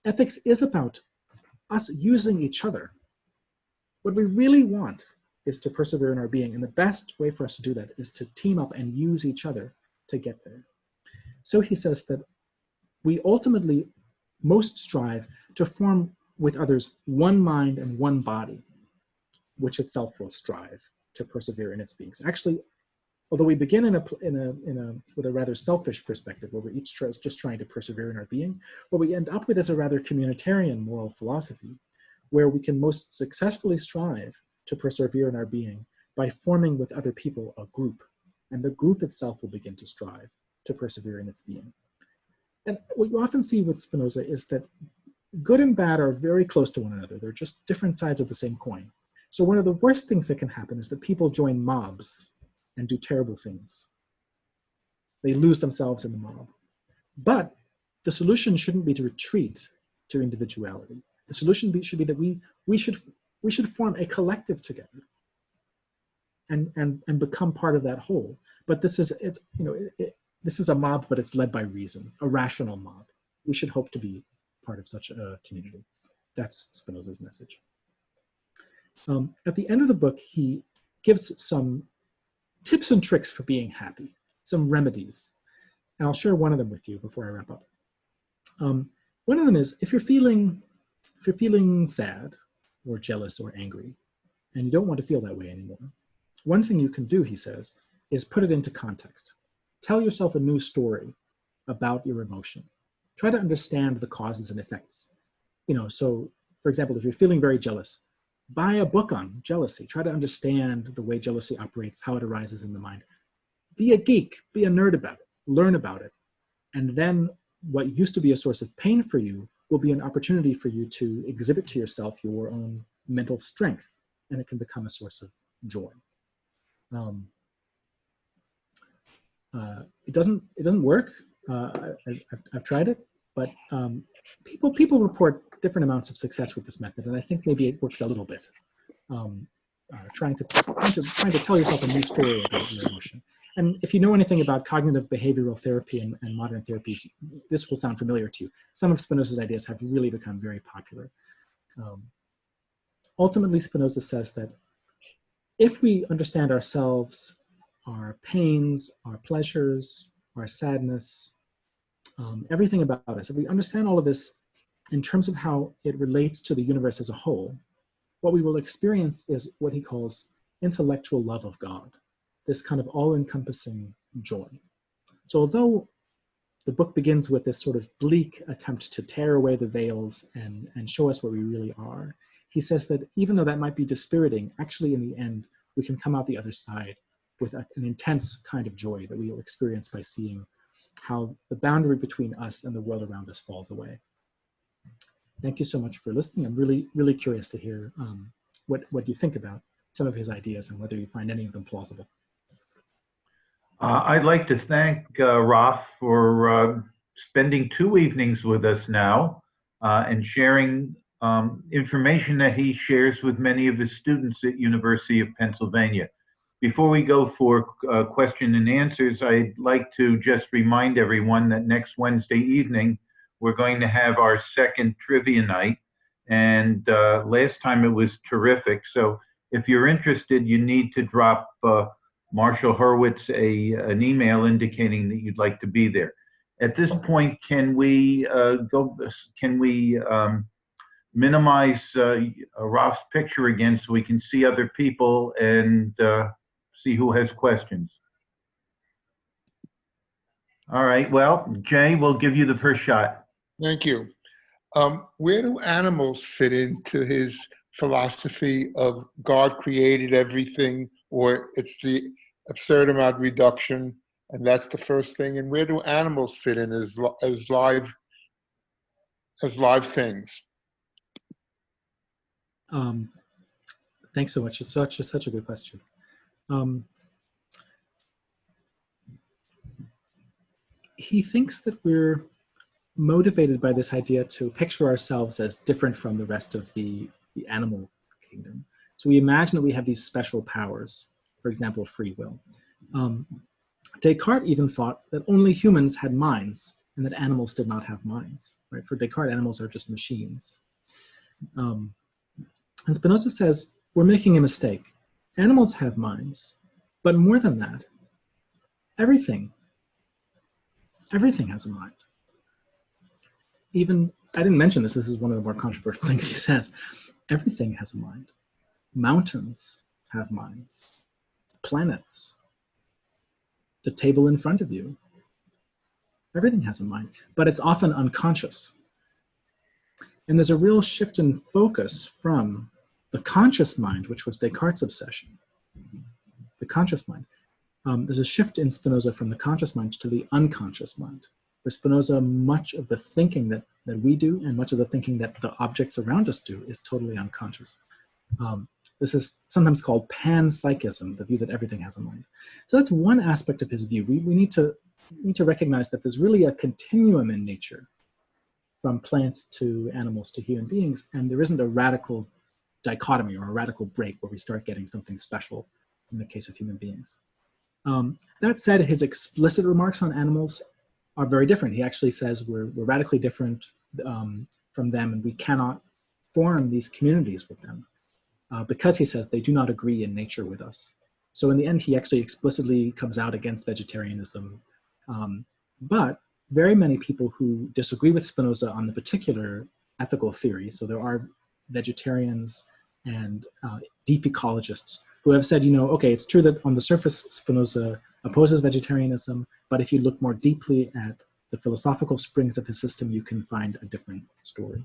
ethics is about us using each other. What we really want is to persevere in our being, and the best way for us to do that is to team up and use each other to get there. So he says that we ultimately most strive to form with others one mind and one body, which itself will strive to persevere in its being. So actually, although we begin with a rather selfish perspective, where we're each just trying to persevere in our being, what we end up with is a rather communitarian moral philosophy, where we can most successfully strive to persevere in our being by forming with other people a group, and the group itself will begin to strive to persevere in its being. And what you often see with Spinoza is that good and bad are very close to one another. They're just different sides of the same coin. So one of the worst things that can happen is that people join mobs and do terrible things. They lose themselves in the mob. But the solution shouldn't be to retreat to individuality. The solution should be that we should form a collective together and become part of that whole. But this is this is a mob, but it's led by reason, a rational mob. We should hope to be part of such a community. That's Spinoza's message. At the end of the book, he gives some tips and tricks for being happy, some remedies. And I'll share one of them with you before I wrap up. One of them is if you're feeling sad or jealous or angry, and you don't want to feel that way anymore, one thing you can do, he says, is put it into context. Tell yourself a new story about your emotion. Try to understand the causes and effects. So for example, if you're feeling very jealous, buy a book on jealousy. Try to understand the way jealousy operates, how it arises in the mind. Be a geek, be a nerd about it, learn about it. And then what used to be a source of pain for you will be an opportunity for you to exhibit to yourself your own mental strength, and it can become a source of joy. It doesn't work. I've tried it, but people report different amounts of success with this method, and I think maybe it works a little bit. Trying to tell yourself a new story about your emotion. And if you know anything about cognitive behavioral therapy and modern therapies, this will sound familiar to you. Some of Spinoza's ideas have really become very popular. Ultimately, Spinoza says that if we understand ourselves, our pains, our pleasures, our sadness, everything about us, if we understand all of this in terms of how it relates to the universe as a whole, what we will experience is what he calls intellectual love of God, this kind of all-encompassing joy. So although the book begins with this sort of bleak attempt to tear away the veils and show us what we really are. He says that even though that might be dispiriting, actually in the end, we can come out the other side with an intense kind of joy that we will experience by seeing how the boundary between us and the world around us falls away. Thank you so much for listening. I'm really, really curious to hear what you think about some of his ideas and whether you find any of them plausible. I'd like to thank Raf for spending 2 evenings with us now and sharing information that he shares with many of his students at University of Pennsylvania. Before we go for question and answers, I'd like to just remind everyone that next Wednesday evening, we're going to have our second trivia night. And last time it was terrific. So if you're interested, you need to drop Marshall Hurwitz an email indicating that you'd like to be there. At this point, can we minimize Raf's picture again so we can see other people and see who has questions? All right, well, Jay, we'll give you the first shot. Thank you. Where do animals fit into his philosophy of God created everything, or it's the absurd amount reduction, and that's the first thing? And where do animals fit in as live things? Thanks so much. It's such a good question. He thinks that we're motivated by this idea to picture ourselves as different from the rest of the animal kingdom. So we imagine that we have these special powers, for example, free will. Descartes even thought that only humans had minds and that animals did not have minds. Right? For Descartes, animals are just machines. And Spinoza says, we're making a mistake. Animals have minds, but more than that, everything has a mind. Even, I didn't mention this is one of the more controversial things he says, everything has a mind. Mountains have minds. Planets. The table in front of you. Everything has a mind, but it's often unconscious. And there's a real shift in focus from the conscious mind, which was Descartes' obsession, the conscious mind. There's a shift in Spinoza from the conscious mind to the unconscious mind. For Spinoza, much of the thinking that we do and much of the thinking that the objects around us do is totally unconscious. This is sometimes called panpsychism, the view that everything has a mind. So that's one aspect of his view. We need to recognize that there's really a continuum in nature, from plants to animals to human beings, and there isn't a radical dichotomy or a radical break where we start getting something special in the case of human beings. That said, his explicit remarks on animals are very different. He actually says we're radically different from them, and we cannot form these communities with them because, he says, they do not agree in nature with us. So in the end, he actually explicitly comes out against vegetarianism. But very many people who disagree with Spinoza on the particular ethical theory, so there are vegetarians and deep ecologists who have said, okay, it's true that on the surface Spinoza opposes vegetarianism, but if you look more deeply at the philosophical springs of his system, you can find a different story.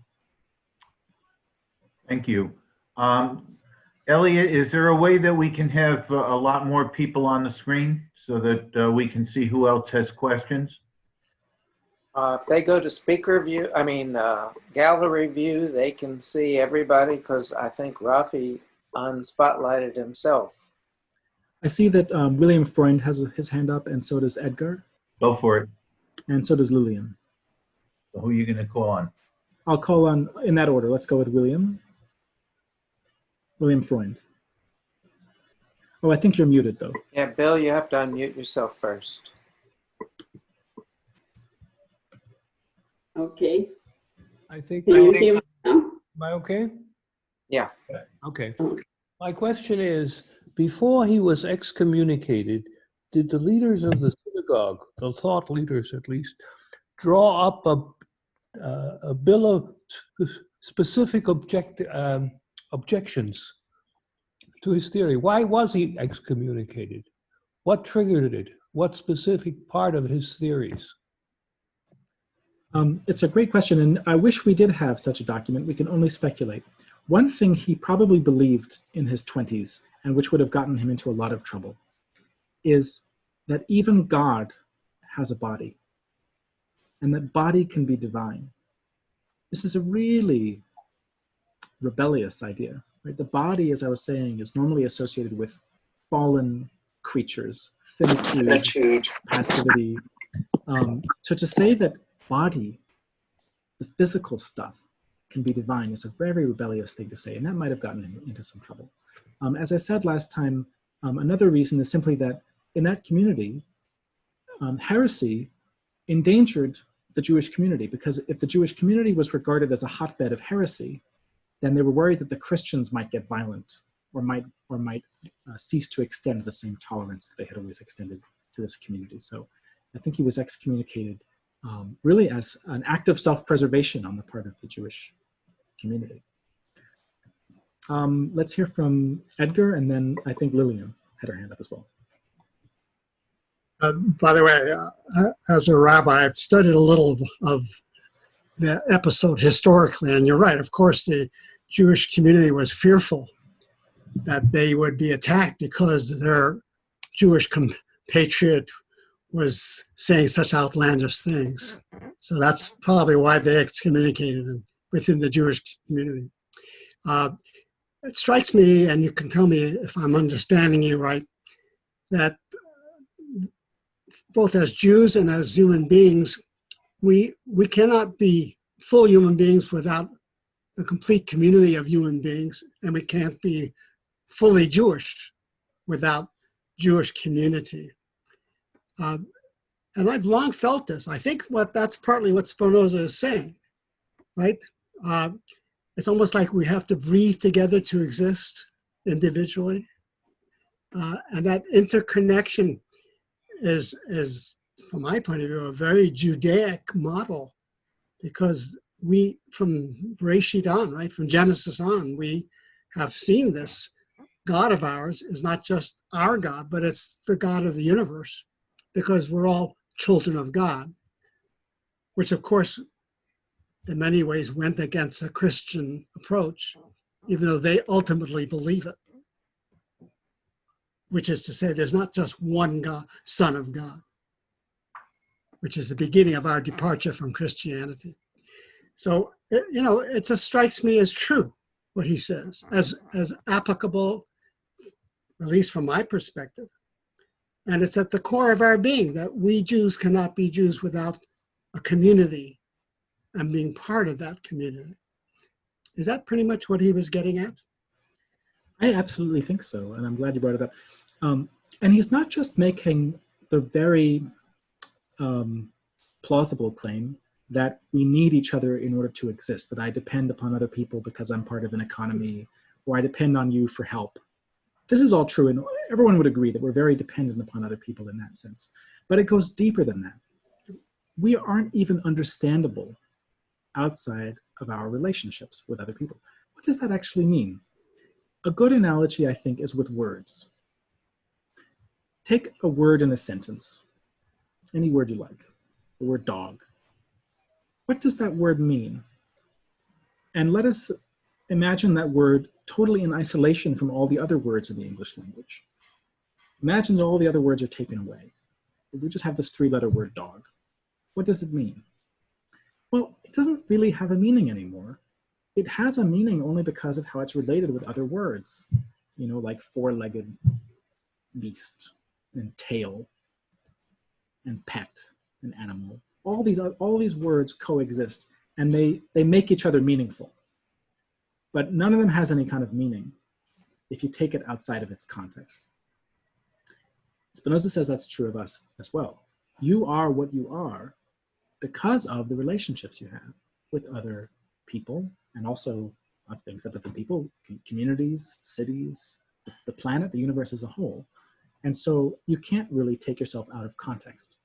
Thank you. Elliot, is there a way that we can have a lot more people on the screen so that we can see who else has questions? If they go to speaker view, gallery view, they can see everybody, because I think Rafi unspotlighted himself. I see that William Freund has his hand up, and so does Edgar. Go for it. And so does Lillian. So who are you going to call on? I'll call on, in that order. Let's go with William. William Freund. Oh, I think you're muted, though. Yeah, Bill, you have to unmute yourself first. Okay. I think. Can you hear me now? Am I okay? Yeah. Okay. Okay. My question is, before he was excommunicated, did the leaders of the synagogue, the thought leaders at least, draw up a bill of specific objections to his theory? Why was he excommunicated? What triggered it? What specific part of his theories? It's a great question, and I wish we did have such a document. We can only speculate. One thing he probably believed in his 20s, and which would have gotten him into a lot of trouble, is that even God has a body, and that body can be divine. This is a really rebellious idea, right? The body, as I was saying, is normally associated with fallen creatures, finitude, passivity. So to say that body, the physical stuff, can be divine is a very rebellious thing to say, and that might have gotten him into some trouble. As I said last time, another reason is simply that in that community, heresy endangered the Jewish community, because if the Jewish community was regarded as a hotbed of heresy, then they were worried that the Christians might get violent or might cease to extend the same tolerance that they had always extended to this community. So I think he was excommunicated really as an act of self-preservation on the part of the Jewish community. Let's hear from Edgar, and then I think Lillian had her hand up as well. By the way, as a rabbi, I've studied a little of the episode historically, and you're right. Of course, the Jewish community was fearful that they would be attacked because their Jewish compatriot was saying such outlandish things. So that's probably why they excommunicated him within the Jewish community. It strikes me, and you can tell me if I'm understanding you right, that both as Jews and as human beings, we cannot be full human beings without the complete community of human beings, and we can't be fully Jewish without Jewish community. And I've long felt this. I think that's partly what Spinoza is saying, right? It's almost like we have to breathe together to exist individually. And that interconnection is, from my point of view, a very Judaic model, because we, from Bereshit on, right, from Genesis on, we have seen this God of ours is not just our God, but it's the God of the universe, because we're all children of God, which of course, in many ways went against a Christian approach, even though they ultimately believe it, which is to say there's not just one God, Son of God, which is the beginning of our departure from Christianity. So, you know, it just strikes me as true, what he says, as applicable, at least from my perspective. And it's at the core of our being that we Jews cannot be Jews without a community and being part of that community. Is that pretty much what he was getting at? I absolutely think so, and I'm glad you brought it up. And he's not just making the very plausible claim that we need each other in order to exist, that I depend upon other people because I'm part of an economy, or I depend on you for help. This is all true, and everyone would agree that we're very dependent upon other people in that sense. But it goes deeper than that. We aren't even understandable outside of our relationships with other people. What does that actually mean? A good analogy, I think, is with words. Take a word in a sentence, any word you like, the word dog. What does that word mean? And let us imagine that word totally in isolation from all the other words in the English language. Imagine that all the other words are taken away. We just have this three-letter word dog. What does it mean? Well, it doesn't really have a meaning anymore. It has a meaning only because of how it's related with other words, you know, like four-legged beast and tail and pet and animal. All these words coexist, and they make each other meaningful. But none of them has any kind of meaning if you take it outside of its context. Spinoza says that's true of us as well. You are what you are because of the relationships you have with other people, and also things other than people, communities, cities, the planet, the universe as a whole. And so you can't really take yourself out of context.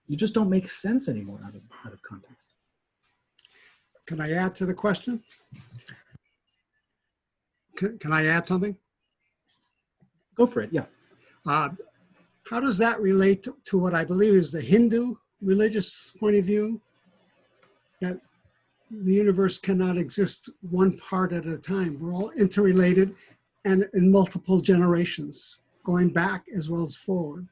You just don't make sense anymore out of context. Can I add to the question? Can I add something? Go for it, yeah. How does that relate to what I believe is the Hindu religious point of view? that the universe cannot exist one part at a time. We're all interrelated and in multiple generations, going back as well as forward.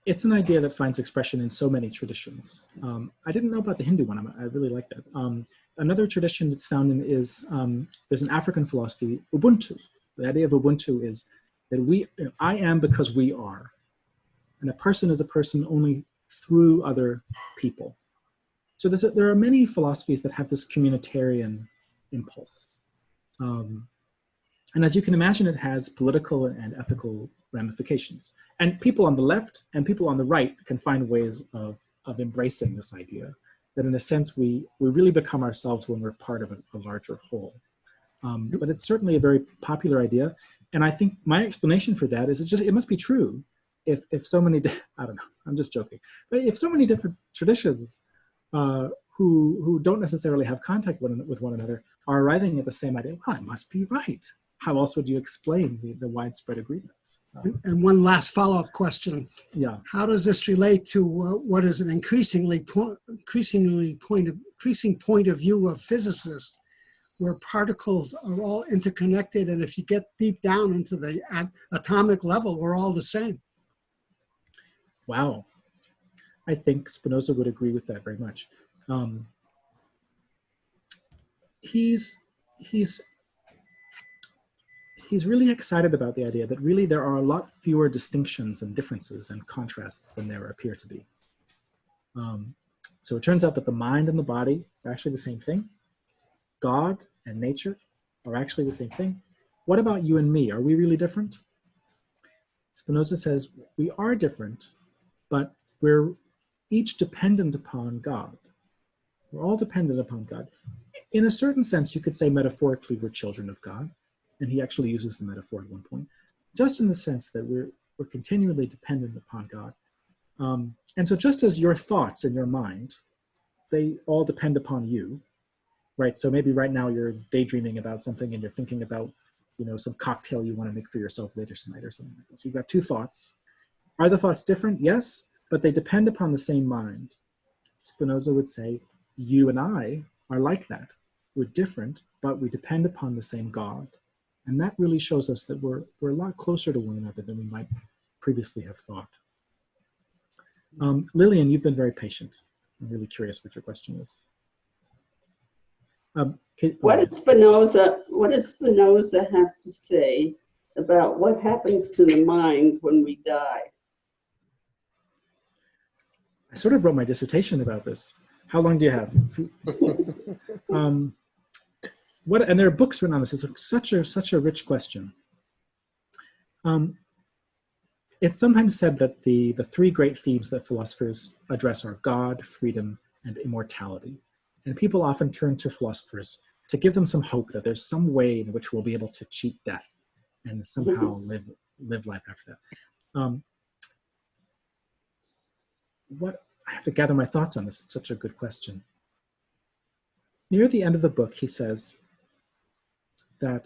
It's an idea that finds expression in so many traditions. I didn't know about the Hindu one. I really like that. Another tradition that's found in is, there's an African philosophy, Ubuntu. The idea of Ubuntu is that I am because we are. And a person is a person only through other people. So there are many philosophies that have this communitarian impulse. And as you can imagine, it has political and ethical ramifications. And people on the left and people on the right can find ways of embracing this idea, that in a sense, we really become ourselves when we're part of a larger whole. But it's certainly a very popular idea. And I think my explanation for that is it must be true if so many, I don't know, I'm just joking, but if so many different traditions who don't necessarily have contact with one another are arriving at the same idea, well, it must be right. How else would you explain the widespread agreement? And one last follow-up question. Yeah. How does this relate to what is an increasing point of view of physicists, where particles are all interconnected, and if you get deep down into the atomic level, we're all the same? Wow. I think Spinoza would agree with that very much. He's really excited about the idea that really there are a lot fewer distinctions and differences and contrasts than there appear to be. So it turns out that the mind and the body are actually the same thing. God and nature are actually the same thing. What about you and me? Are we really different? Spinoza says we are different, but we're each dependent upon God. We're all dependent upon God. In a certain sense, you could say metaphorically we're children of God. And he actually uses the metaphor at one point, just in the sense that we're continually dependent upon God. And so just as your thoughts in your mind, they all depend upon you, right? So maybe right now you're daydreaming about something and you're thinking about, some cocktail you want to make for yourself later tonight or something like that. So you've got two thoughts. Are the thoughts different? Yes, but they depend upon the same mind. Spinoza would say, you and I are like that. We're different, but we depend upon the same God. And that really shows us that we're a lot closer to one another than we might previously have thought. Lillian, you've been very patient. I'm really curious what your question is. What does Spinoza have to say about what happens to the mind when we die? I sort of wrote my dissertation about this. How long do you have? And there are books written on this. It's such a rich question. It's sometimes said that the three great themes that philosophers address are God, freedom, and immortality. And people often turn to philosophers to give them some hope that there's some way in which we'll be able to cheat death and somehow live life after that. I have to gather my thoughts on this. It's such a good question. Near the end of the book, he says that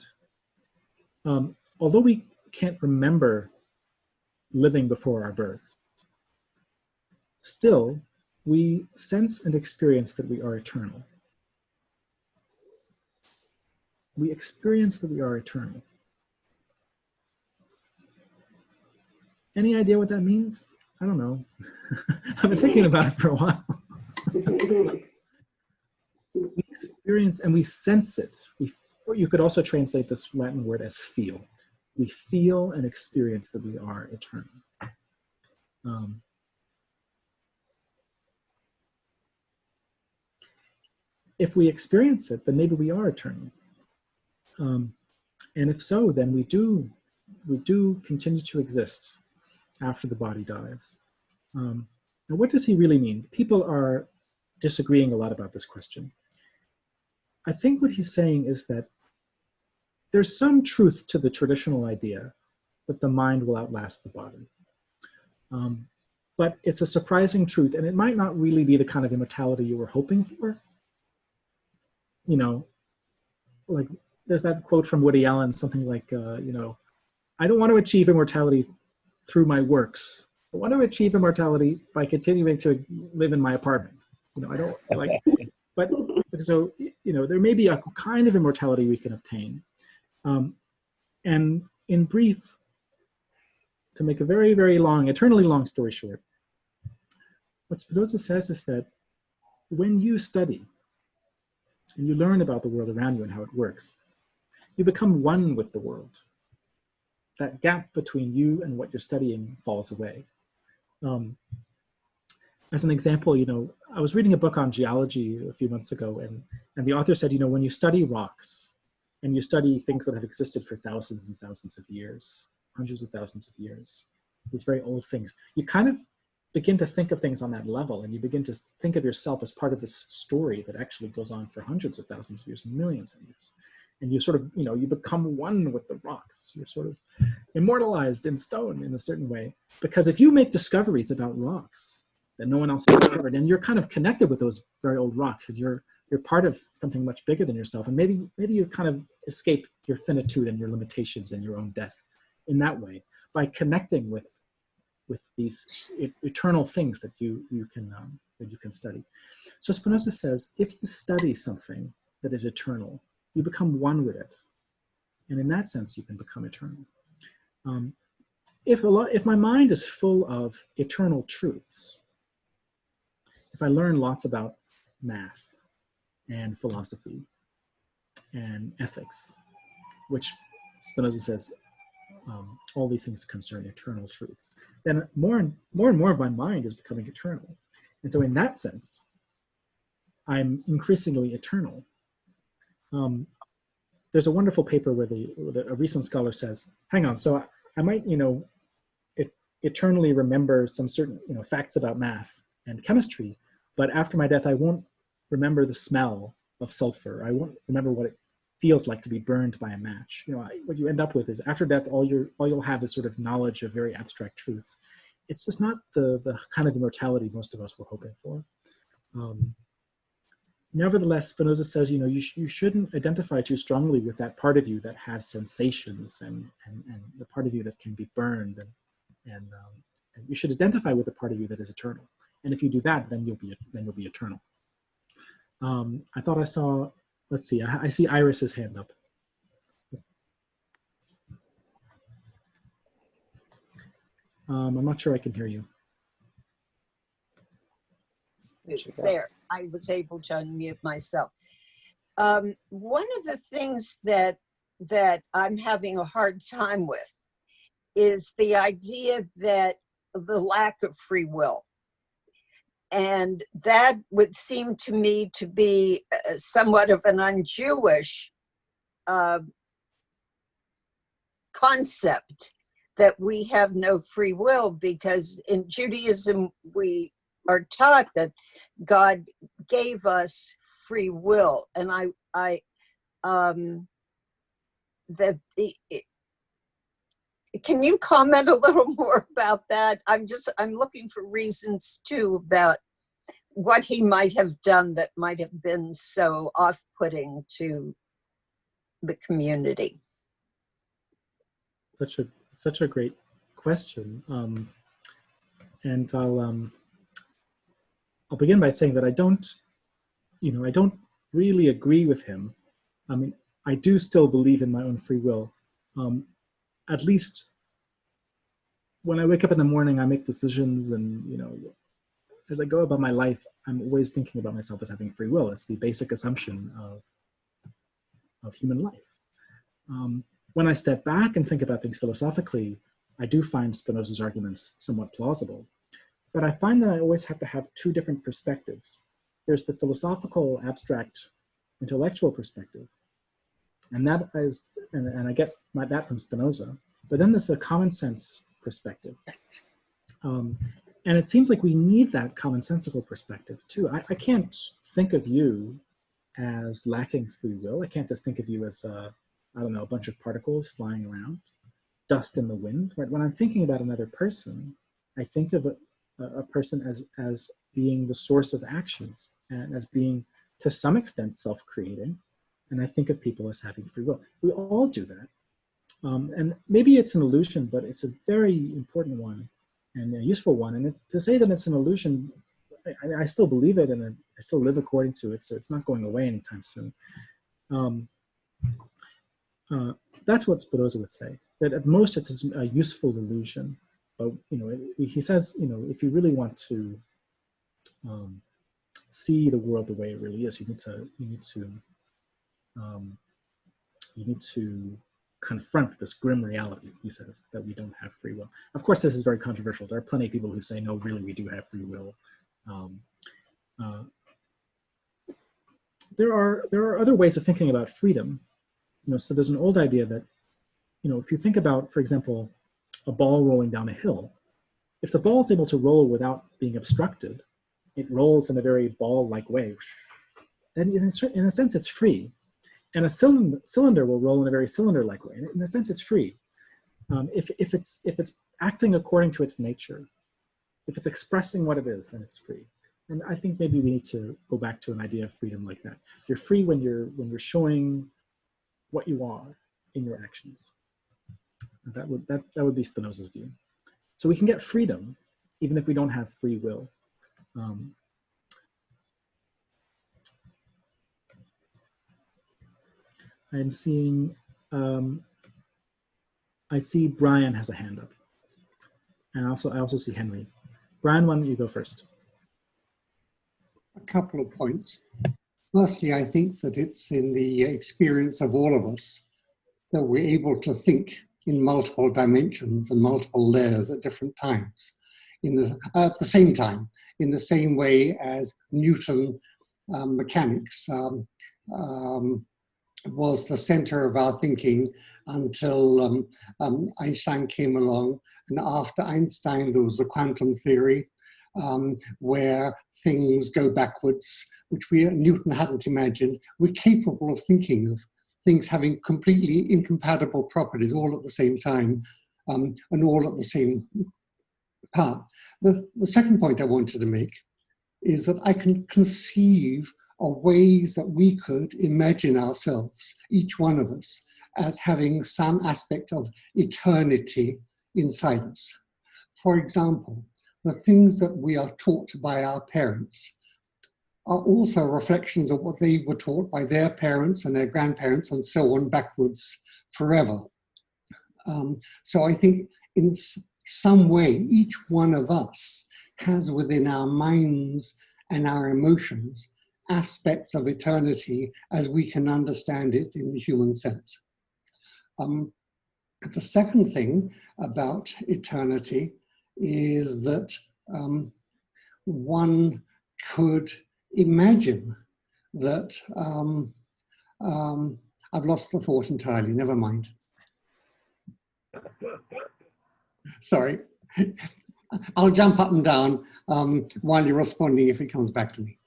although we can't remember living before our birth, still we sense and experience that we are eternal. We experience that we are eternal. Any idea what that means? I don't know. I've been thinking about it for a while. We experience and we sense it. Or you could also translate this Latin word as feel. We feel and experience that we are eternal. If we experience it, then maybe we are eternal. And if so, then we do continue to exist after the body dies. Now, what does he really mean? People are disagreeing a lot about this question. I think what he's saying is that there's some truth to the traditional idea that the mind will outlast the body. But it's a surprising truth, and it might not really be the kind of immortality you were hoping for. Like there's that quote from Woody Allen, something like, I don't want to achieve immortality through my works. I want to achieve immortality by continuing to live in my apartment. I don't like, but so, there may be a kind of immortality we can obtain. And in brief, to make a very, very long, eternally long story short, what Spinoza says is that when you study and you learn about the world around you and how it works, you become one with the world. That gap between you and what you're studying falls away. As an example, I was reading a book on geology a few months ago, and the author said, when you study rocks and you study things that have existed for thousands and thousands of years, hundreds of thousands of years, these very old things, you kind of begin to think of things on that level, and you begin to think of yourself as part of this story that actually goes on for hundreds of thousands of years, millions of years. And you sort of, you become one with the rocks. You're sort of immortalized in stone in a certain way. Because if you make discoveries about rocks that no one else has discovered, and you're kind of connected with those very old rocks, and you're part of something much bigger than yourself, and maybe you kind of escape your finitude and your limitations and your own death in that way by connecting with these eternal things that you can study. So Spinoza says, if you study something that is eternal, you become one with it, and in that sense, you can become eternal. If my mind is full of eternal truths, if I learn lots about math and philosophy and ethics, which Spinoza says all these things concern eternal truths, then more and more of my mind is becoming eternal. And so in that sense, I'm increasingly eternal. There's a wonderful paper where a recent scholar says, hang on, so I might, eternally remember some certain, facts about math and chemistry, but after my death, I won't remember the smell of sulfur. I won't remember what it feels like to be burned by a match. What you end up with is after death, all you'll have is sort of knowledge of very abstract truths. It's just not the kind of immortality most of us were hoping for. Nevertheless, Spinoza says, you shouldn't identify too strongly with that part of you that has sensations and the part of you that can be burned, and you should identify with the part of you that is eternal. And if you do that, then you'll be eternal. I thought I saw. Let's see. I see Iris's hand up. I'm not sure I can hear you. There, I was able to unmute myself. One of the things that I'm having a hard time with is the idea that the lack of free will. And that would seem to me to be somewhat of an un-Jewish concept, that we have no free will, because in Judaism we are taught that God gave us free will. And can you comment a little more about that? I'm looking for reasons too about what he might have done that might have been so off-putting to the community. Such a great question, and I'll begin by saying that I don't really agree with him. I mean, I do still believe in my own free will. At least when I wake up in the morning, I make decisions, and as I go about my life, I'm always thinking about myself as having free will. It's the basic assumption of human life. When I step back and think about things philosophically, I do find Spinoza's arguments somewhat plausible. But I find that I always have to have two different perspectives. There's the philosophical, abstract, intellectual perspective, and I get that from Spinoza. But then there's the common sense perspective. And it seems like we need that commonsensical perspective too. I can't think of you as lacking free will. I can't just think of you as a bunch of particles flying around, dust in the wind. Right? When I'm thinking about another person, I think of a person as being the source of actions and as being, to some extent, self-creating. And I think of people as having free will. We all do that. And maybe it's an illusion, but it's a very important one and a useful one. And to say that it's an illusion, I still believe it, and I still live according to it, so it's not going away anytime soon. That's what Spinoza would say, that at most it's a useful illusion. But he says, if you really want to see the world the way it really is, you need to confront this grim reality, he says, that we don't have free will. Of course, this is very controversial. There are plenty of people who say, no, really, we do have free will. There are other ways of thinking about freedom. So there's an old idea that, if you think about, for example, a ball rolling down a hill, if the ball is able to roll without being obstructed, it rolls in a very ball-like way, then in a sense it's free. And a cylinder will roll in a very cylinder-like way. In a sense, it's free. If it's acting according to its nature, if it's expressing what it is, then it's free. And I think maybe we need to go back to an idea of freedom like that. You're free when you're showing what you are in your actions. That would be Spinoza's view. So we can get freedom even if we don't have free will. I'm seeing, I see Brian has a hand up. And I also see Henry. Brian, why don't you go first? A couple of points. Firstly, I think that it's in the experience of all of us that we're able to think in multiple dimensions and multiple layers at different times, at the same time, in the same way as Newton mechanics was the center of our thinking until Einstein came along. And after Einstein, there was the quantum theory, where things go backwards, which Newton hadn't imagined. We're capable of thinking of things having completely incompatible properties all at the same time, and all at the same part. The second point I wanted to make is that I can conceive of ways that we could imagine ourselves, each one of us, as having some aspect of eternity inside us. For example, the things that we are taught by our parents are also reflections of what they were taught by their parents and their grandparents and so on backwards forever. So I think in some way, each one of us has within our minds and our emotions aspects of eternity as we can understand it in the human sense. The second thing about eternity is that one could imagine that, I've lost the thought entirely, never mind. Sorry, I'll jump up and down while you're responding if it comes back to me.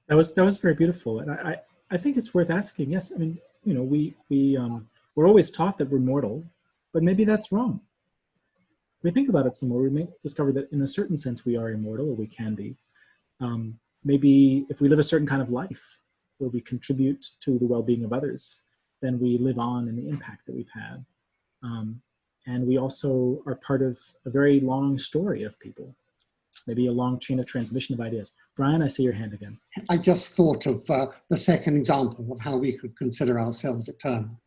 That was very beautiful, and I think it's worth asking. Yes, I mean, we're always taught that we're mortal, but maybe that's wrong. If we think about it some more, we may discover that in a certain sense we are immortal, or we can be. Maybe if we live a certain kind of life where we contribute to the well-being of others, then we live on in the impact that we've had. And we also are part of a very long story of people, maybe a long chain of transmission of ideas. Brian, I see your hand again. I just thought of the second example of how we could consider ourselves eternal.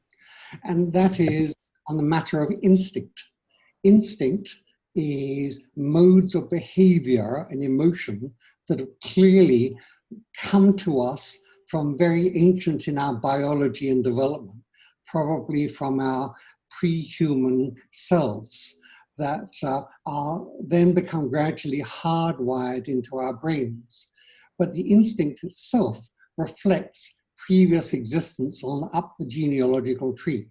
And that is on the matter of instinct. Instinct is modes of behavior and emotion that have clearly come to us from very ancient in our biology and development, probably from our pre-human selves that are then become gradually hardwired into our brains. But the instinct itself reflects previous existence on up the genealogical tree.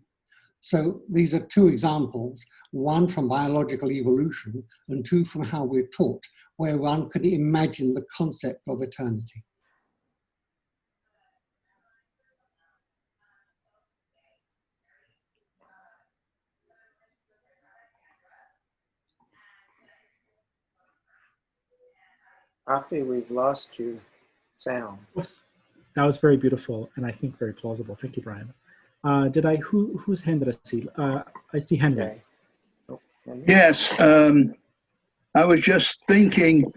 So these are two examples, one from biological evolution and two from how we're taught, where one could imagine the concept of eternity. Rafi, we've lost your sound. Yes, that was very beautiful and I think very plausible. Thank you, Brian. Whose hand did I see? I see Henry. Okay. Oh, Henry? Yes, I was just thinking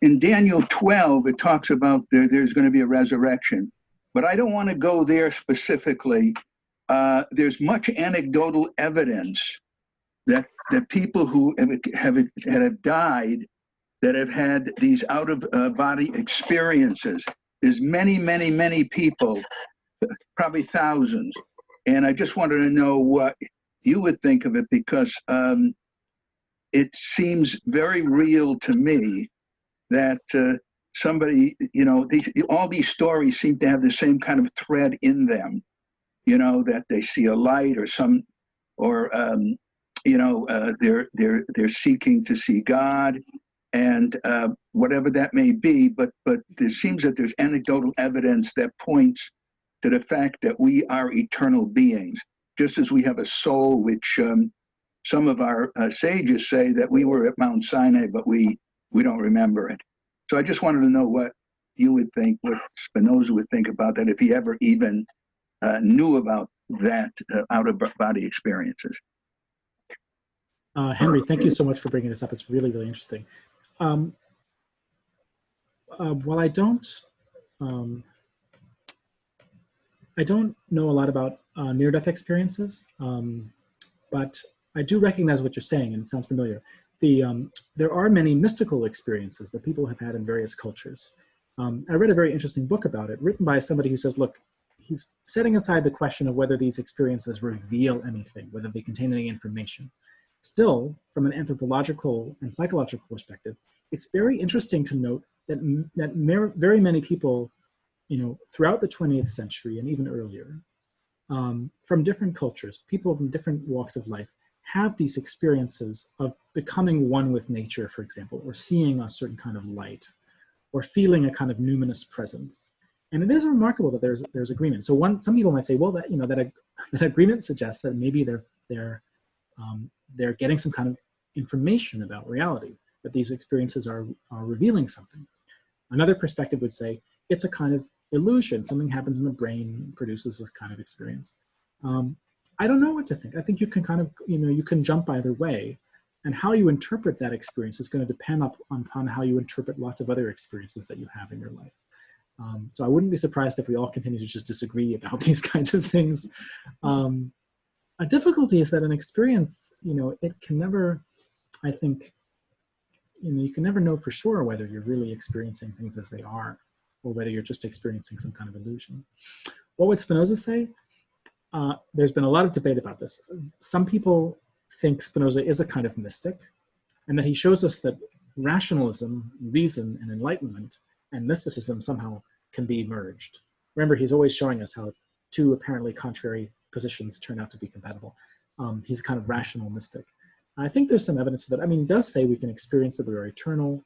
in Daniel 12, it talks about there's going to be a resurrection, but I don't want to go there specifically. There's much anecdotal evidence that people who have died, that have had these out of body experiences, there's many people, probably thousands. And I just wanted to know what you would think of it, because it seems very real to me that somebody, you know, all these stories seem to have the same kind of thread in them, you know, that they see a light or some, or you know, they're seeking to see God, and whatever that may be. But there seems that there's anecdotal evidence that points to the fact that we are eternal beings, just as we have a soul, which some of our sages say that we were at Mount Sinai, but we don't remember it. So I just wanted to know what you would think, what Spinoza would think about that, if he ever even knew about that out-of-body experiences. Henry, thank you so much for bringing this up. It's really, really interesting. While I don't know a lot about near-death experiences, but I do recognize what you're saying, and it sounds familiar. There are many mystical experiences that people have had in various cultures. I read a very interesting book about it, written by somebody who says, look, he's setting aside the question of whether these experiences reveal anything, whether they contain any information. Still, from an anthropological and psychological perspective, it's very interesting to note that very many people, you know, throughout the 20th century and even earlier, from different cultures, people from different walks of life, have these experiences of becoming one with nature, for example, or seeing a certain kind of light, or feeling a kind of numinous presence. And it is remarkable that there's agreement. So some people might say, well, that, you know, that agreement suggests that maybe they're getting some kind of information about reality, that these experiences are revealing something. Another perspective would say it's a kind of illusion. Something happens in the brain, produces a kind of experience. I don't know what to think. I think you can kind of, you know, you can jump either way, and how you interpret that experience is going to depend upon how you interpret lots of other experiences that you have in your life. So I wouldn't be surprised if we all continue to just disagree about these kinds of things. A difficulty is that an experience, you know, it can never, I think, you know, you can never know for sure whether you're really experiencing things as they are, or whether you're just experiencing some kind of illusion. What would Spinoza say? There's been a lot of debate about this. Some people think Spinoza is a kind of mystic, and that he shows us that rationalism, reason, and enlightenment, and mysticism somehow can be merged. Remember, he's always showing us how two apparently contrary positions turn out to be compatible. He's a kind of rational mystic. I think there's some evidence for that. I mean, he does say we can experience that we are eternal.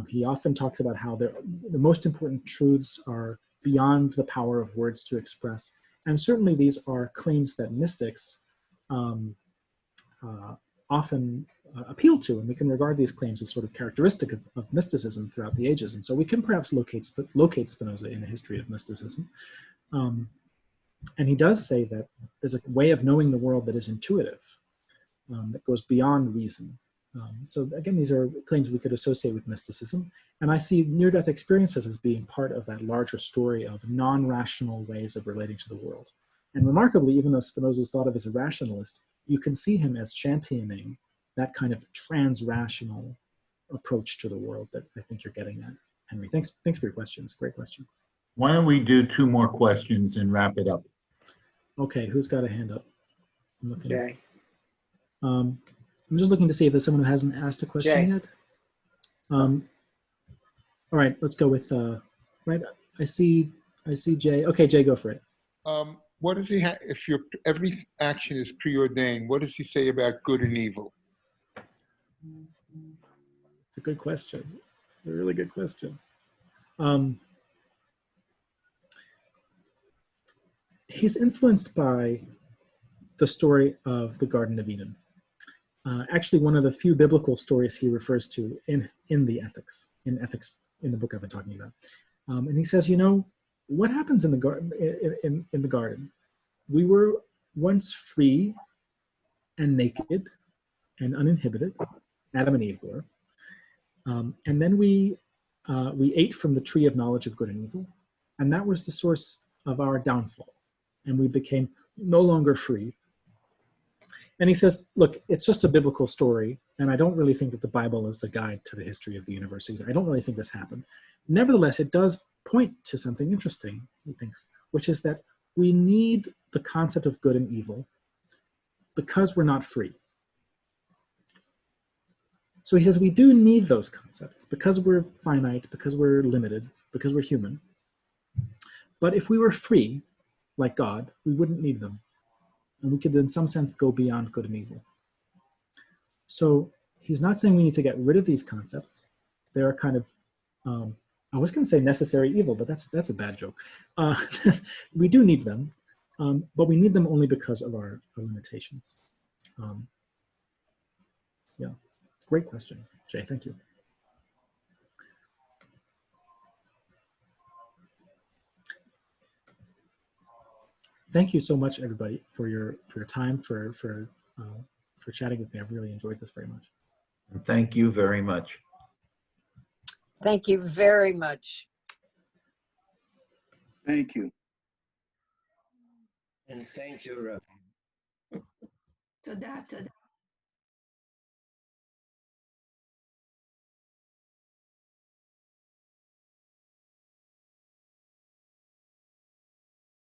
He often talks about how the most important truths are beyond the power of words to express. And certainly these are claims that mystics often appeal to, and we can regard these claims as sort of characteristic of mysticism throughout the ages. And so we can perhaps locate Spinoza in the history of mysticism. And he does say that there's a way of knowing the world that is intuitive, that goes beyond reason. So again, these are claims we could associate with mysticism. And I see near-death experiences as being part of that larger story of non-rational ways of relating to the world. And remarkably, even though Spinoza is thought of as a rationalist, you can see him as championing that kind of trans-rational approach to the world that I think you're getting at. Henry, thanks for your questions. Great question. Why don't we do two more questions and wrap it up? Okay, who's got a hand up? I'm looking. Jay. I'm just looking to see if there's someone who hasn't asked a question yet. All right, let's go with, right, I see Jay. Okay, Jay, go for it. What does he have, if every action is preordained, what does he say about good and evil? It's a good question, a really good question. He's influenced by the story of the Garden of Eden. Actually, one of the few biblical stories he refers to in the Ethics, in the book I've been talking about. And he says, you know, what happens in the garden? In the garden, we were once free and naked and uninhibited. Adam and Eve were. And then we ate from the tree of knowledge of good and evil, and that was the source of our downfall. And we became no longer free. And he says, look, it's just a biblical story, and I don't really think that the Bible is a guide to the history of the universe either. I don't really think this happened. Nevertheless, it does point to something interesting, he thinks, which is that we need the concept of good and evil because we're not free. So he says we do need those concepts because we're finite, because we're limited, because we're human. But if we were free, like God, we wouldn't need them. And we could, in some sense, go beyond good and evil. So he's not saying we need to get rid of these concepts. They're kind of, I was going to say necessary evil, but that's a bad joke. We do need them, but we need them only because of our limitations. Yeah, great question, Jay. Thank you. Thank you so much, everybody, for your time, for chatting with me. I've really enjoyed this very much. Thank you very much. Thank you very much. Thank you. And thank you, Rafi. Tada, tada.